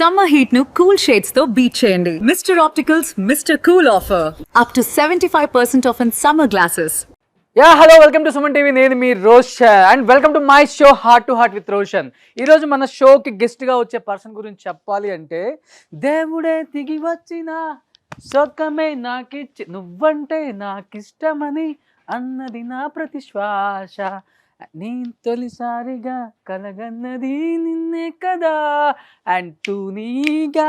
Summer heat nu cool shades తో beat చేయండి. Mr. Opticals Mr. Cool offer. Up to 75% off in summer glasses. Hello welcome to Suman TV. నేను మీ Roshan and welcome to my show heart to heart with Roshan. ఈరోజు మన షోకి గెస్ట్గా వచ్చే person గురించి చెప్పాలి అంటే, దేవుడే దిగి వచ్చిన సొక్కమే నాకిచ్చి నువ్వంటే నాకిష్టమని అన్నది నా ప్రతి శ్వాస, నేను తొలిసారిగా కలగన్నది నిన్నే కదా, అండ్ తూనీగా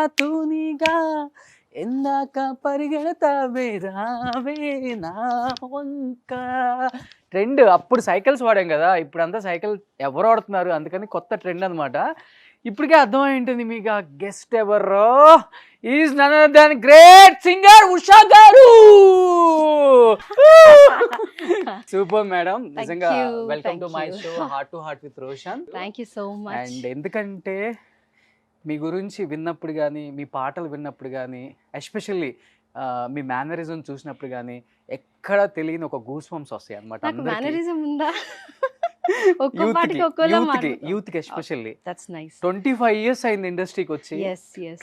ఎందాక పరిగెడతావే రావే నా వంక. ట్రెండ్ అప్పుడు సైకిల్స్ వాడాం కదా, ఇప్పుడు అంతా సైకిల్ ఎవరు వాడుతున్నారు, అందుకని కొత్త ట్రెండ్ అనమాట. ఇప్పటికే అర్థమై ఉంటుంది మీకు ఆ గెస్ట్ ఎవరో. Is none other than great singer Usha garu. Super madam, నిజంగా welcome to my show heart to heart with Roshan. Thank you so much. And ఎందుకంటే మీ గురించి విన్నప్పుడు కానీ, మీ పాటలు విన్నప్పుడు కానీ, ఎస్పెషల్లీ మీ మేనరిజం చూసినప్పుడు కానీ ఎక్కడ తెలియని ఒక గూస్ బంప్స్ వస్తాయి అనమాట. మేనరిజం ఉందా? యూత్ కి ఎస్పెషల్లీ. That's nice. 25 years అయింది ఇండస్ట్రీకి వచ్చి.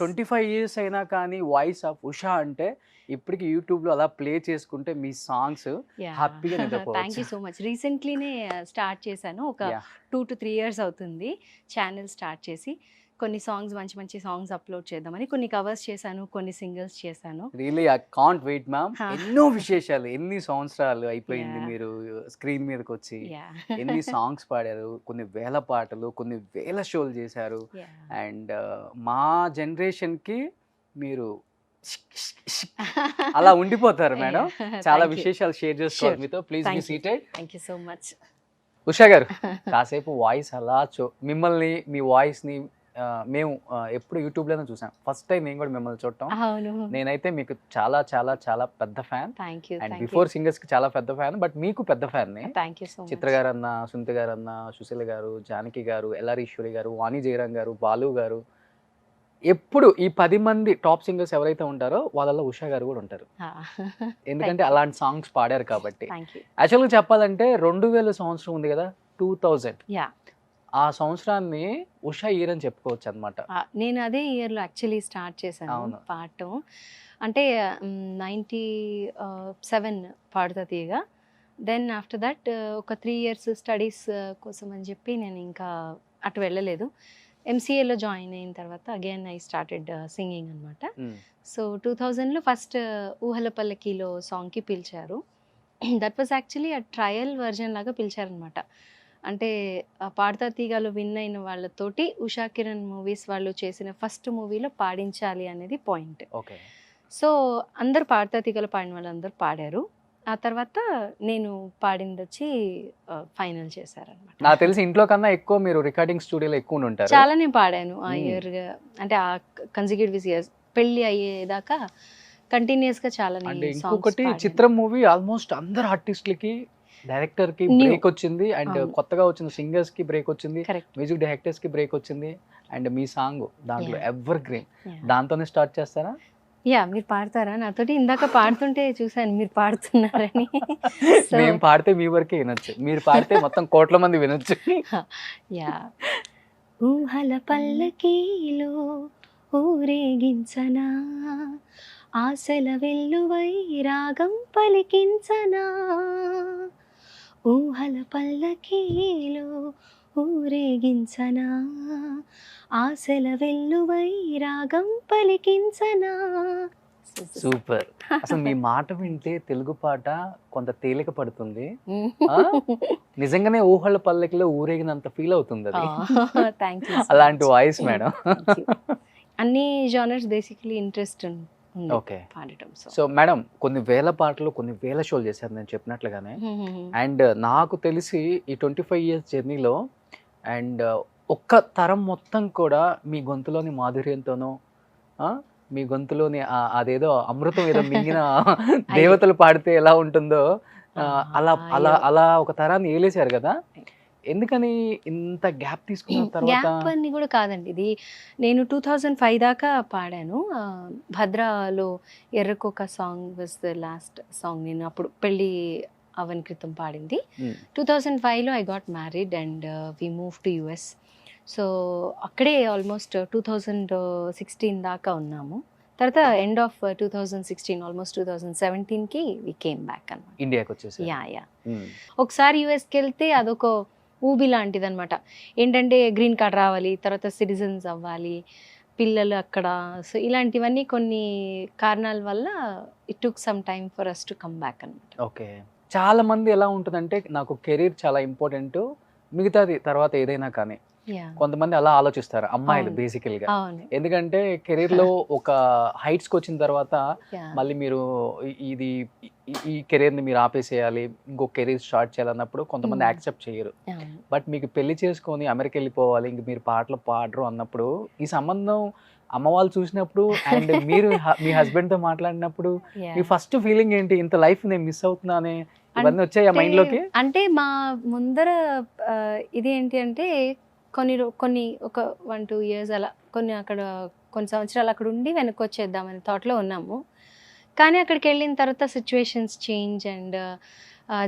25 years అయినా కానీ వాయిస్ ఆఫ్ ఉషా అంటే ఇప్పటికి యూట్యూబ్ లో అలా ప్లే చేసుకుంటే మీ సాంగ్స్ హ్యాపీగా నిద్రపోవచ్చు. Thank you so much. రీసెంట్లీనే స్టార్ట్ చేశాను, ఒక 2 to 3 years అవుతుంది ఛానల్ స్టార్ట్ చేసి. కొన్ని సాంగ్స్ మంచి మంచి సాంగ్స్ అప్లోడ్ చేద్దామని కొన్ని కవర్స్ చేశాను, కొన్ని సింగిల్స్ చేశాను. Really I can't wait ma'am. ఎన్నో విశేషాలు, ఎన్ని సంవత్సరాలు అయిపోయింది మీరు స్క్రీన్ మీదకి వచ్చి, ఎన్ని సాంగ్స్ పాడారు, కొన్ని వేల పాటలు, కొన్ని వేల షోలు చేశారు. అండ్ మా జనరేషన్ కి మీరు అలా ఉండిపోతారు మేడం. చాలా విశేషాలు షేర్ చేసుకోవాలి మీతో. Please be seated. Thank you so much. Usha గారు, కాసేపు వాయిస్ అలా మిమ్మల్ని, మీ వాయిస్ ని మేము ఎప్పుడు యూట్యూబ్లోనే చూసాం. ఫస్ట్ టైం నేను కూడా మిమ్మల్ని చూడటం. నేనైతే మీకు చాలా చాలా చాలా పెద్ద ఫ్యాన్. అండ్ బిఫోర్ సింగర్స్ కి చాలా పెద్ద ఫ్యాన్, బట్ మీకు పెద్ద ఫ్యాన్. చిత్ర గారు అన్న, సునీత గారు అన్న, సుశీల గారు, జానకి గారు, ఎల్ఆర్ ఈశ్వరి గారు, వాణి జయరాం గారు, బాలు గారు, ఎప్పుడు ఈ 10 మంది టాప్ సింగర్స్ ఎవరైతే ఉంటారో వాళ్ళలో ఉషా గారు కూడా ఉంటారు. ఎందుకంటే అలాంటి సాంగ్స్ పాడారు కాబట్టి. యాక్చువల్గా చెప్పాలంటే 2000 సంవత్సరం ఉంది కదా, 2000, ఆ సంవత్సరాన్ని ఉషా ఇయర్ అని చెప్పుకోవచ్చు అనమాట. నేను అదే ఇయర్ లో యాక్చువల్లీ స్టార్ట్ చేశాను పాడటం. అంటే 97 పాడుతా తీయగా. దెన్ ఆఫ్టర్ దట్ ఒక 3 years స్టడీస్ కోసం అని చెప్పి నేను ఇంకా అటు వెళ్ళలేదు. ఎంసీఏలో జాయిన్ అయిన తర్వాత అగైన్ ఐ స్టార్టెడ్ సింగింగ్ అనమాట. సో 2000లో ఫస్ట్ ఊహల పల్లకీలో సాంగ్కి పిలిచారు. దట్ వాజ్ యాక్చువల్లీ ఆ ట్రయల్ వర్జన్ లాగా పిలిచారనమాట. అంటే పాడతా తీగలో విన్ అయిన వాళ్ళతోటి ఉషా కిరణ్ మూవీస్ వాళ్ళు చేసిన ఫస్ట్ మూవీలో పాడించాలి అనేది పాయింట్. సో అందరు పాడతా తీగలో పాడిన వాళ్ళందరూ పాడారు. ఆ తర్వాత నేను పాడింది వచ్చి ఫైనల్ చేశారనమాట. నాకు తెలిసి ఇంట్లో కన్నా ఎక్కువ మీరు రికార్డింగ్ స్టూడియోలో ఎక్కువ ఉంటారు. చాలా నేను పాడాను ఆ ఇయర్, అంటే ఆ కన్సిక్యూటివ్ ఇయర్స్ పెళ్లి అయ్యేదాకా కంటిన్యూస్ గా చాలా. ఇంకొకటి చిత్రం మూవీ ఆల్మోస్ట్ అందరు ఆర్టిస్టులకి, డైరెక్టర్ కి బ్రేక్ వచ్చింది, అండ్ కొత్తగా వచ్చిన సింగర్స్ కి బ్రేక్ వచ్చింది, మ్యూజిక్ డైరెక్టర్స్ కి బ్రేక్ వచ్చింది, అండ్ మీ సాంగ్ దాంట్లో ఎవర్ గ్రీన్. దాంతోనే స్టార్ట్ చేస్తారా? మీరు పాడతారా నాతోటి? ఇందాక పాడుతుంటే చూసాను మీరు పాడుతున్నారని. మేము పాడితే మీ వరకే వినొచ్చు, మీరు పాడితే మొత్తం కోట్ల మంది వినొచ్చు. ఊహల పల్లకీలో ఊరేగించనా, ఆశల వెల్లువై రాగం పలికించనా, ఊహల పల్లకీలో ఊరేగించనా, ఆశల వెల్లువై రాగం పలికించనా. సూపర్. అసలు మీ మాట వింటే తెలుగు పాట కొంత తేలిక పడుతుంది. నిజంగానే ఊహల పల్లకిలో ఊరేగినంత ఫీల్ అవుతుంది అది. అలాంటి వాయిస్ మేడం. అన్ని genres basically interest. Okay. So madam, కొన్ని వేల పాటలు, కొన్ని వేల షోలు చేశారు నేను చెప్పినట్లుగానే. అండ్ నాకు తెలిసి ఈ 25 years జర్నీలో అండ్ ఒక్క తరం మొత్తం కూడా మీ గొంతులోని మాధుర్యంతోనో, మీ గొంతులోని అదేదో అమృతం ఏదో మింగిన దేవతలు పాడితే ఎలా ఉంటుందో అలా అలా అలా ఒక తరాన్ని ఏలేశారు కదా. ఎందుకని ఇంత గ్యాప్ తీసుకున్న తర్వాత? గ్యాప్ అని కూడా కాదండి, ఇది నేను 2005 దాకా పాడాను. భద్రాలో ఎర్రకోక song was the last song నేను అప్పుడు పెళ్ళి అవన్ క్రితం పాడింది. 2005లో I got married and we move to US. So అక్కడే ఆల్మోస్ట్ 2016 దాకా ఉన్నాము. తర్వాత ఎండ్ ఆఫ్ 2016 ఆల్మోస్ట్ 2017కి వి కేమ్ బ్యాక్ అనమాట. ఇండియాకి వచ్చేసి యా ఒకసారి యూఎస్కి వెళ్తే అదొక ఊబి లాంటిది అనమాట. ఏంటంటే గ్రీన్ కార్డ్ రావాలి, తర్వాత సిటిజన్స్ అవ్వాలి, పిల్లలు అక్కడ. సో ఇలాంటివన్నీ కొన్ని కారణాల వల్ల it took some time for us to come back అనమాట. ఓకే. చాలా మంది ఎలా ఉంటుందంటే నాకు కెరీర్ చాలా ఇంపార్టెంట్, మిగతాది తర్వాత ఏదైనా కానీ. కొంతమంది అలా ఆలోచిస్తారు అమ్మాయిలు బేసికల్ గా. ఎందుకంటే కెరీర్ లో ఒక హైట్స్ కి వచ్చిన తర్వాత మళ్ళీ మీరు ఇది ఈ కెరీర్ ని మీరు ఆపేసేయాలి, ఇంకో కెరీర్ స్టార్ట్ చేయాలన్నప్పుడు కొంతమంది యాక్సెప్ట్ చేయరు. బట్ మీకు పెళ్లి చేసుకొని అమెరికా వెళ్ళిపోవాలి, ఇంక మీరు పాటలు పాడరు అన్నప్పుడు ఈ సంబంధం అమ్మ వాళ్ళు చూసినప్పుడు అండ్ మీరు మీ హస్బెండ్ తో మాట్లాడినప్పుడు మీ ఫస్ట్ ఫీలింగ్ ఏంటి? ఇంత లైఫ్ నేను మిస్ అవుతున్నానే, ఇవన్నీ వచ్చాయి మైండ్ లోకి? అంటే మా ముందర ఇది ఏంటి అంటే కొన్ని ఒక 1-2 years అలా కొన్ని సంవత్సరాలు అక్కడ ఉండి వెనక్కి వచ్చేద్దామనే థాట్లో ఉన్నాము. కానీ అక్కడికి వెళ్ళిన తర్వాత సిచ్యువేషన్స్ చేంజ్ అండ్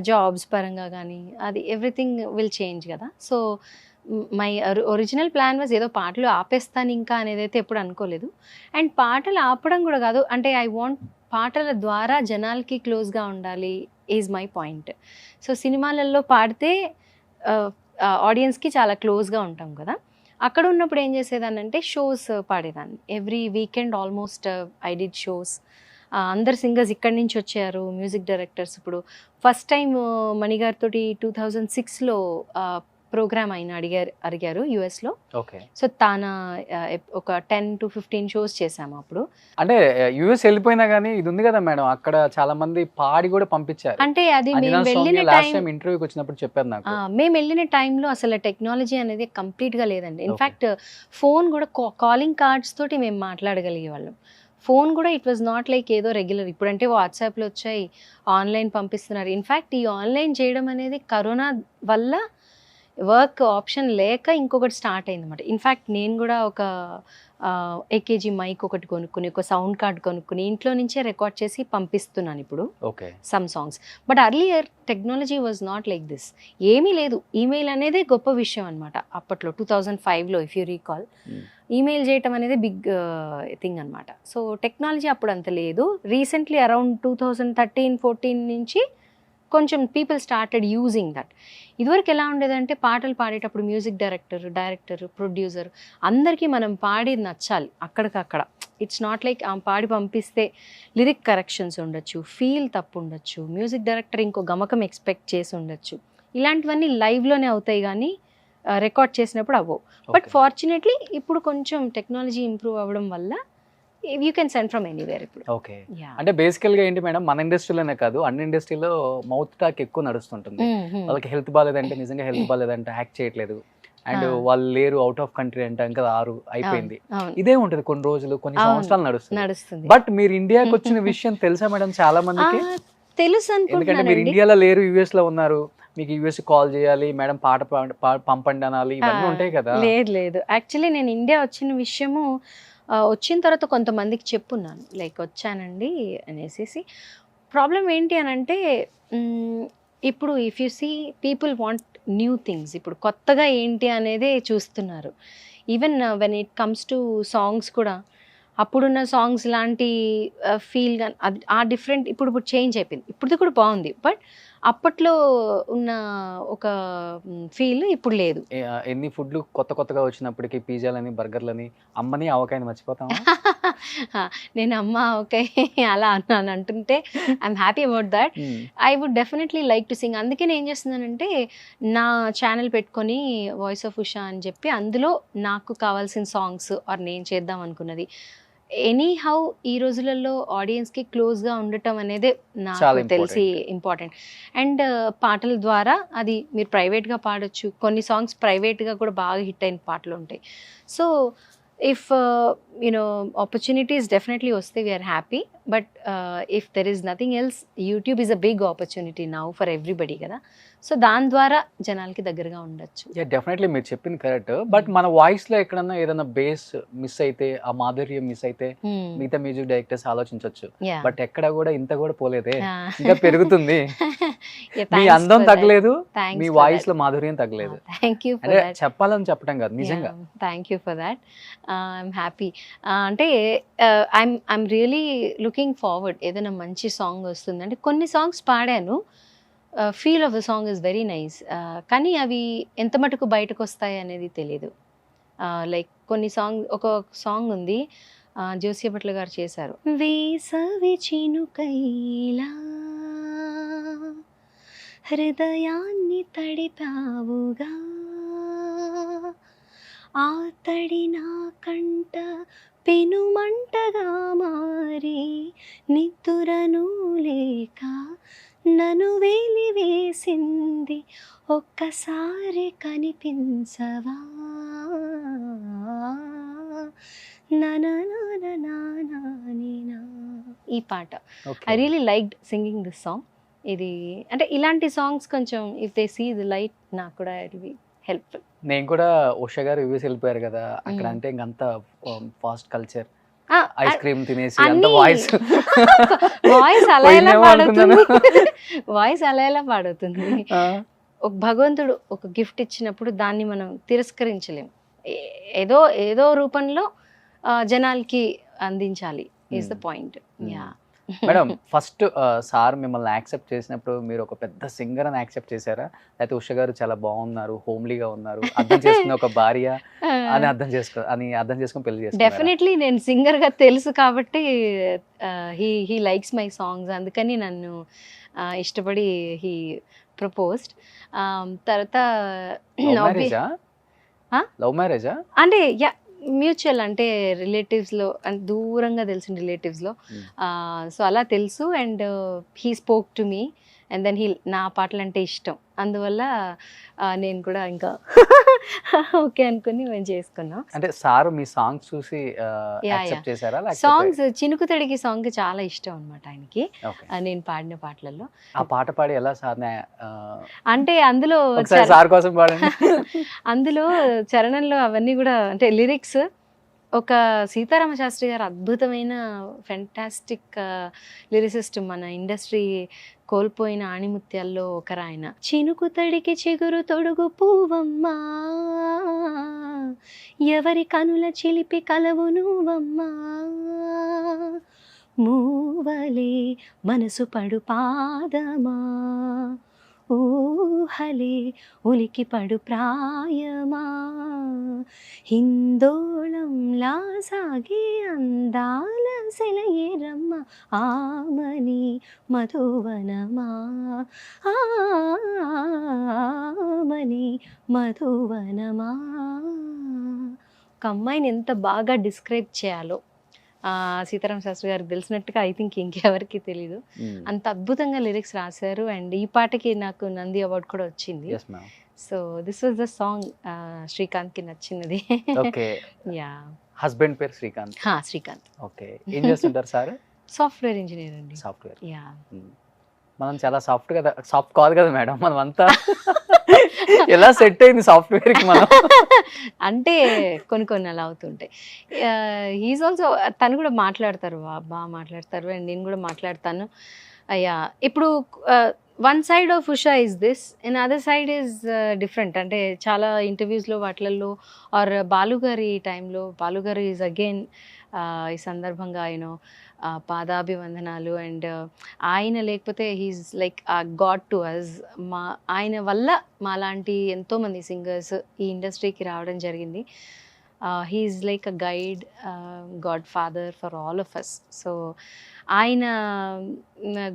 జాబ్స్ పరంగా కానీ అది ఎవ్రీథింగ్ విల్ చేంజ్ కదా. So my original plan was ఏదో పాటలు ఆపేస్తాను ఇంకా అనేది అయితే ఎప్పుడు అనుకోలేదు. అండ్ పాటలు ఆపడం కూడా కాదు, అంటే ఐ వాంట్ పాటల ద్వారా జనాలకి క్లోజ్గా ఉండాలి ఈజ్ మై పాయింట్. సో సినిమాలలో పాడితే ఆడియన్స్కి చాలా క్లోజ్గా ఉంటాం కదా. అక్కడ ఉన్నప్పుడు ఏం చేసేదాన్ని అంటే షోస్ పాడేదాన్ని. Every weekend almost I did shows. అందరు సింగర్స్ ఇక్కడి నుంచి వచ్చారు, మ్యూజిక్ డైరెక్టర్స్. ఇప్పుడు ఫస్ట్ టైం మణిగారితో 2006లో ప్రోగ్రామ్ అయిన అడిగారు యుఎస్లో. సో తాన ఒక 10 to 15 షోస్ చేసాము అప్పుడు. అంటే యుఎస్ వెళ్ళిపోయినా కానీ ఇది ఉంది కదా మేడం, అక్కడ చాలా మంది పాడి కూడా పంపించారు. అంటే అది మేము వెళ్ళిన టైం ఇంటర్వ్యూకి వచ్చినప్పుడు చెప్పారు నాకు. మేము వెళ్ళిన టైంలో అసలు టెక్నాలజీ అనేది కంప్లీట్గా లేదండి. ఇన్ఫ్యాక్ట్ ఫోన్ కూడా కాలింగ్ కార్డ్స్ తోటి మేము మాట్లాడగలిగే వాళ్ళం. ఫోన్ కూడా ఇట్ వాజ్ నాట్ లైక్ ఏదో రెగ్యులర్. ఇప్పుడంటే వాట్సాప్లో వచ్చాయి, ఆన్లైన్ పంపిస్తున్నారు. ఇన్ఫ్యాక్ట్ ఈ ఆన్లైన్ చేయడం అనేది కరోనా వల్ల వర్క్ ఆప్షన్ లేక ఇంకొకటి స్టార్ట్ అయింది అనమాట. ఇన్ఫ్యాక్ట్ నేను కూడా ఒక AKG మైక్ ఒకటి కొనుక్కుని, ఒక సౌండ్ కార్డ్ కొనుక్కుని ఇంట్లో నుంచే రికార్డ్ చేసి పంపిస్తున్నాను ఇప్పుడు some songs. But earlier technology was not like this. ఏమీ లేదు. ఈమెయిల్ అనేది గొప్ప విషయం అనమాట అప్పట్లో 2005లో ఇఫ్ యూ రీకాల్. ఈమెయిల్ చేయటం అనేది బిగ్ థింగ్ అనమాట. సో టెక్నాలజీ అప్పుడు అంత లేదు. రీసెంట్లీ అరౌండ్ 2013-14 నుంచి కొంచెం పీపుల్ స్టార్టెడ్ యూజింగ్ దట్. ఇదివరకు ఎలా ఉండేదంటే పాటలు పాడేటప్పుడు మ్యూజిక్ డైరెక్టర్, ప్రొడ్యూసర్ అందరికీ మనం పాడేది నచ్చాలి అక్కడికక్కడ. ఇట్స్ నాట్ లైక్ పాడి పంపిస్తే లిరిక్ కరెక్షన్స్ ఉండొచ్చు, ఫీల్ తప్పు ఉండొచ్చు, మ్యూజిక్ డైరెక్టర్ ఇంకో గమకం ఎక్స్పెక్ట్ చేసి ఉండొచ్చు. ఇలాంటివన్నీ లైవ్లోనే అవుతాయి కానీ రికార్డ్ చేసినప్పుడు అవ్వవు. బట్ ఫార్చునేట్లీ ఇప్పుడు కొంచెం టెక్నాలజీ ఇంప్రూవ్ అవ్వడం వల్ల you can send from anywhere ఇప్పుడు. ఓకే. అంటే బేసికల్ గా ఏంటి మేడం, మన ఇండస్ట్రీలోనే కాదు అన్ని ఇండస్ట్రీలో మౌత్ టాక్ ఎక్కువ నడుస్తుంటుంది. వాళ్ళకి హెల్త్ బాగాలేదంటే నిజంగా హెల్త్ బాగాలేదంటే యాక్ట్ చేయట్లేదు, అండ్ వాళ్ళు లేరు, అవుట్ ఆఫ్ కంట్రీ అంటే ఇంకా 6 అయిపోయింది. ఇదే ఉంటది కొన్ని రోజులు, కొన్ని సంవత్సరాలు నడుస్తుంది. బట్ మీరు ఇండియాకి వచ్చిన విషయం తెలుసా మేడం చాలా మందికి? తెలుసు. ఎందుకంటే మీరు ఇండియాలో లేరు, యుఎస్ లో ఉన్నారు, మీకు యుఎస్ కాల్ చేయాలి, మేడం పాట పంపండి అనాలి, ఇవన్నీ ఉంటాయి కదా. లేదు యాక్చువల్లీ నేను ఇండియా వచ్చిన విషయము వచ్చిన తర్వాత కొంతమందికి చెప్పున్నాను, లైక్ వచ్చానండి అనేసి. ప్రాబ్లం ఏంటి అని అంటే ఇప్పుడు if you see people want new things. ఇప్పుడు కొత్తగా ఏంటి అనేదే చూస్తున్నారు. Even when it comes to songs కూడా అప్పుడున్న సాంగ్స్ లాంటి ఫీల్ కానీ అది ఆ డిఫరెంట్ ఇప్పుడు చేంజ్ అయిపోయింది. ఇప్పుడుది కూడా బాగుంది, బట్ అప్పట్లో ఉన్న ఒక ఫీల్ ఇప్పుడు లేదు. ఎన్ని ఫుడ్లు కొత్తగా వచ్చినప్పటికీ పిజ్జాలని, బర్గర్లని, అమ్మని ఆవకాయని మర్చిపోతామా? నేను అమ్మ ఓకే అలా అన్నాను అంటుంటే I'm happy about that. I would definitely like to sing. అందుకే నేను ఏం చేస్తున్నానంటే నా ఛానల్ పెట్టుకొని వాయిస్ ఆఫ్ ఉషా అని చెప్పి అందులో నాకు కావాల్సిన సాంగ్స్ ఆర్ నేను చేద్దాం అనుకున్నది ఎనీ హౌ ఈ రోజులలో ఆడియన్స్కి క్లోజ్గా ఉండటం అనేది నాకు తెలిసి ఇంపార్టెంట్. అండ్ పాటల ద్వారా అది మీరు ప్రైవేట్గా పాడొచ్చు. కొన్ని సాంగ్స్ ప్రైవేట్గా కూడా బాగా హిట్ అయిన పాటలు ఉంటాయి. So if you know opportunities definitely వస్తే we are happy. But if there is nothing else YouTube is a big opportunity now for everybody కదా, సో దాని ద్వారా జనాలకి దగ్గరగా ఉండొచ్చు. డెఫినెట్లీ మీరు చెప్పింది కరెక్ట్. బట్ మన వాయిస్ లో ఎక్కడన్నా ఏదైనా బేస్ మిస్ అయితే, ఆ మాధుర్యం మిస్ అయితే మిగతా మ్యూజిక్ డైరెక్టర్స్ ఆలోచించవచ్చు. బట్ ఎక్కడ కూడా ఇంత కూడా పోలేదే, ఇంకా పెరుగుతుంది. మీ అందం తగ్గలేదు, మీ వాయిస్ లో మాధుర్యం తగ్గలేదు. థ్యాంక్ యూ అంటే చెప్పాలని చెప్పడం కాదు, నిజంగా. Thank you for that. I'm happy. అంటే ఐఎమ్ రియలీ లుకింగ్ ఫార్వర్డ్, ఏదైనా మంచి సాంగ్ వస్తుంది అంటే. కొన్ని సాంగ్స్ పాడాను, feel of the song is very nice, కానీ అవి ఎంత మటుకు బయటకు వస్తాయి అనేది తెలియదు. లైక్ కొన్ని ఒక సాంగ్ ఉంది, జోసియా భట్ల గారు చేశారు. వేసవి చినుకైలా హృదయాన్ని తడిపావుగా, ఆ తడి నా కంట పెనుమంటగా మారి, నిద్దురను లేక నన్ను వేసింది, ఒక్కసారి కనిపించవా, ఈ పాట I really liked singing this song. ఇది అంటే ఇలాంటి సాంగ్స్ కొంచెం if they see the light నాకు కూడా ఇట్ విల్ బి హెల్ప్ఫుల్. నేను కూడా ఉషా గారు యూఎస్ వెళ్ళిపోయారు కదా, అక్కడ అంటే ఇంకంత ఫాస్ట్ కల్చర్, ఐస్ క్రీమ్ తినేసి అంత వాయిస్ అలా ఎలా పాడుతుంది, వాయిస్ అలా ఎలా పాడుతుంది. ఒక భగవంతుడు ఒక గిఫ్ట్ ఇచ్చినప్పుడు దాన్ని మనం తిరస్కరించలేం, ఏదో రూపంలో జనాలకి అందించాలి is the point. Yeah madam, first sir మిమ్మల్ని యాక్సెప్ట్ చేసినప్పుడు మీరు ఒక పెద్ద సింగర్ అని యాక్సెప్ట్ చేశారా, లేకపోతే ఉష గారు చాలా బాగున్నారు, హోమ్లీగా ఉన్నారు, అర్థం చేసుకునే ఒక భార్య అని అర్థం చేసుకొని పెళ్లి చేశారు? డెఫినెట్లీ నేను సింగర్ గా తెలుసు కాబట్టి హీ లైక్స్ మై సాంగ్స్, అందుకని నన్ను ఇష్టపడి హీ ప్రపోజ్డ్. తర్వాత లవ్ మ్యారేజా అంటే మ్యూచువల్, అంటే రిలేటివ్స్లో, అంటే దూరంగా తెలిసిన రిలేటివ్స్లో. సో అలా తెలుసు. And he spoke to me and then నా పాటలు అంటే ఇష్టం, అందువల్ల నేను కూడా ఇంకా ఓకే అనుకుని మేము చేసుకున్నాం. అంటే సార్ మీ సాంగ్స్ చూసి యాక్సెప్ట్ చేశారా? సాంగ్స్ చినుకు తడికి సాంగ్ చాలా ఇష్టం అనమాట ఆయనకి, నేను పాడిన పాటలలో. ఆ పాట పాడి ఎలా సార్ అంటే అందులో సార్ కోసం పాడండి. అందులో చరణంలో అవన్నీ కూడా అంటే లిరిక్స్, ఒక సీతారామ శాస్త్రి గారు అద్భుతమైన ఫెంటాస్టిక్ లిరిసిస్ట్, మన ఇండస్ట్రీ కోల్పోయిన ఆణిముత్యాల్లో ఒకరాయన. చినుకు తడికి చిగురు తొడుగు పువ్వమ్మా, ఎవరి కనుల చిలిపి కలవు నువ్వమ్మా, మూవలే మనసు పడు పాదమా, ఊహలే ఉలికి పడు ప్రాయమా, హిందోళంలా సాగే అందాల సెలయేరమ్మ, ఆమని మధువనమా, ఆమని మధువనమా. ఒక అమ్మాయిని ఎంత బాగా డిస్క్రైబ్ చేయాలో సీతారామ శాస్త్రి గారికి తెలిసినట్టుగా ఐ థింక్ ఇంకెవరికి తెలీదు, అంత అద్భుతంగా లిరిక్స్ రాశారు. అండ్ ఈ పాటకి నాకు నంది అవార్డు కూడా వచ్చింది. So this was the song Srikanth కి నచ్చినది. యా, హస్బెండ్ పేరు శ్రీకాంత్. శ్రీకాంత్. ఓకే, ఏం చేస్తుంటారు సార్? సాఫ్ట్వేర్ ఇంజనీర్ అండి. సాఫ్ట్వేర్. యా. మనం చాలా సాఫ్ట్ కదా, సాఫ్ట్ కాదు కదా మేడం, మనం అంతా ఎలా సెట్ అయింది సాఫ్ట్వేర్ కి మనం? అంటే కొన్ని అలా అవుతుంటాయి. హీస్ ఆల్సో, తను కూడా మాట్లాడతారు, బాగా మాట్లాడతారు, అండ్ నేను కూడా మాట్లాడతాను. అయ్యా, ఇప్పుడు one side of Usha is this, and other side is different. అంటే చాలా ఇంటర్వ్యూస్లో వాటిలలో ఆర్ బాలుగారి టైంలో, బాలుగారు ఈజ్ అగైన్ ఈ సందర్భంగా పాదాభివందనాలు. అండ్ ఆయన లేకపోతే he's like god to us. ఆయన వల్ల మాలాంటి ఎంతోమంది సింగర్స్ ఈ ఇండస్ట్రీకి రావడం జరిగింది. He's like a guide, godfather for all of us. So ఆయన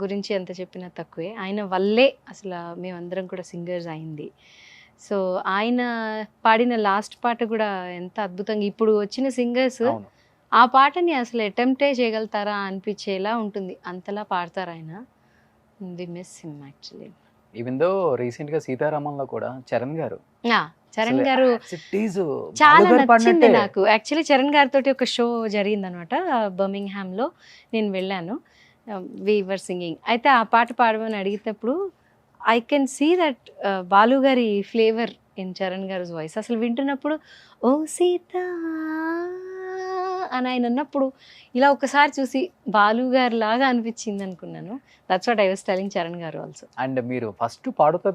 గురించి ఎంత చెప్పినా తక్కువే. ఆయన వల్లే అసలు మేమందరం కూడా సింగర్స్ అయింది. సో ఆయన పాడిన లాస్ట్ పాట కూడా ఎంత అద్భుతంగా, ఇప్పుడు వచ్చిన సింగర్స్ ఆ పాటని అసలు అటెంప్టే చేయగలుగుతారా అనిపించేలా ఉంటుంది, అంతలా పాడతారు ఆయన. We miss him actually. Even though recent గా సీతారామంలో కూడా చరణ్ గారు చరణ్ గారు చాలా చాలా నచ్చింది నాకు. యాక్చువల్లీ చరణ్ గారితో ఒక షో జరిగిందనమాట బర్మింగ్హామ్లో, నేను వెళ్ళాను. వీవర్ సింగింగ్ అయితే ఆ పాట పాడమని అడిగినప్పుడు I can see that Balu గారి ఫ్లేవర్ ఇన్ చరణ్ గారి వాయిస్. అసలు వింటున్నప్పుడు ఓ సీత అని ఆయన ఉన్నప్పుడు ఇలా ఒకసారి చూసి బాలు గారి లాగా అనిపించింది అనుకున్నాను. That's what I was telling Charan గారు ఆల్సో. అండ్ మీరు ఫస్ట్ పాడుతా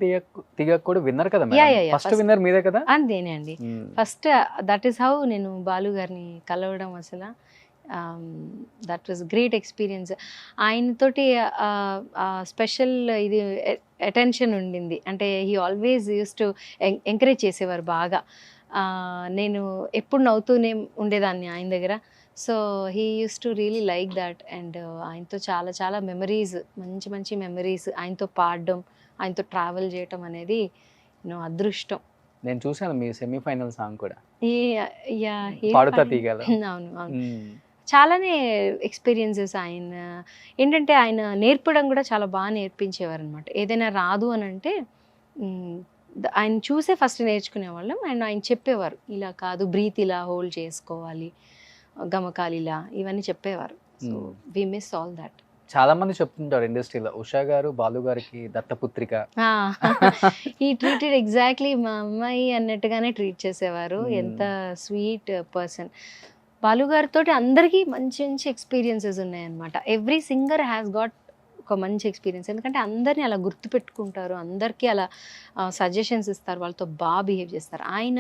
తీగ కూడా విన్నర్ కదా Yeah, yeah, yeah. First winner మీదే కదా. అంతేనే అండి. ఫస్ట్ దట్ ఈస్ హౌ నేను బాలు గారిని కలవడం. అసలు దట్ వాజ్ గ్రేట్ ఎక్స్పీరియన్స్. ఆయనతోటి స్పెషల్ ఇది అటెన్షన్ ఉండింది. అంటే he always use to encourage చేసేవారు బాగా. నేను ఎప్పుడు నవ్వుతూనే ఉండేదాన్ని ఆయన దగ్గర. So he use to really like that. And ఆయనతో చాలా చాలా మెమరీస్, మంచి మంచి మెమరీస్, ఆయనతో పాడడం, ఆయనతో ట్రావెల్ చేయటం అనేది అదృష్టం. నేను చూసాను మీ సెమీఫైనల్ సాంగ్ కూడా ఏ పాడుతా తీగలో. అవును అవును, చాలానే ఎక్స్పీరియన్సెస్. ఆయన ఏంటంటే ఆయన నేర్పడం కూడా చాలా బాగా నేర్పించేవారు అనమాట. ఏదైనా రాదు అని అంటే ఆయన చూసే ఫస్ట్ నేర్చుకునేవాళ్ళం. అండ్ ఆయన చెప్పేవారు, ఇలా కాదు, బ్రీత్ ఇలా హోల్డ్ చేసుకోవాలి, గమకాలు ఇలా, ఇవన్నీ చెప్పేవారు. So we miss all that. చాలా మంది చెప్తుంటారు ఇండస్ట్రీలో ఉషా గారు బాలు గారికి దత్తపుత్రిక. ఈ ట్రీటెడ్ ఎగ్జాక్ట్లీ మా అమ్మాయి అన్నట్టుగానే ట్రీట్ చేసేవారు. ఎంత స్వీట్ పర్సన్. బాలు గారితో అందరికీ మంచి మంచి ఎక్స్పీరియన్సెస్ ఉన్నాయన్నమాట. ఎవ్రీ సింగర్ హ్యాస్ గాట్ ఒక మంచి ఎక్స్పీరియన్స్. ఎందుకంటే అందరినీ అలా గుర్తుపెట్టుకుంటారు, అందరికీ అలా సజెషన్స్ ఇస్తారు, వాళ్ళతో బాగా బిహేవ్ చేస్తారు. ఆయన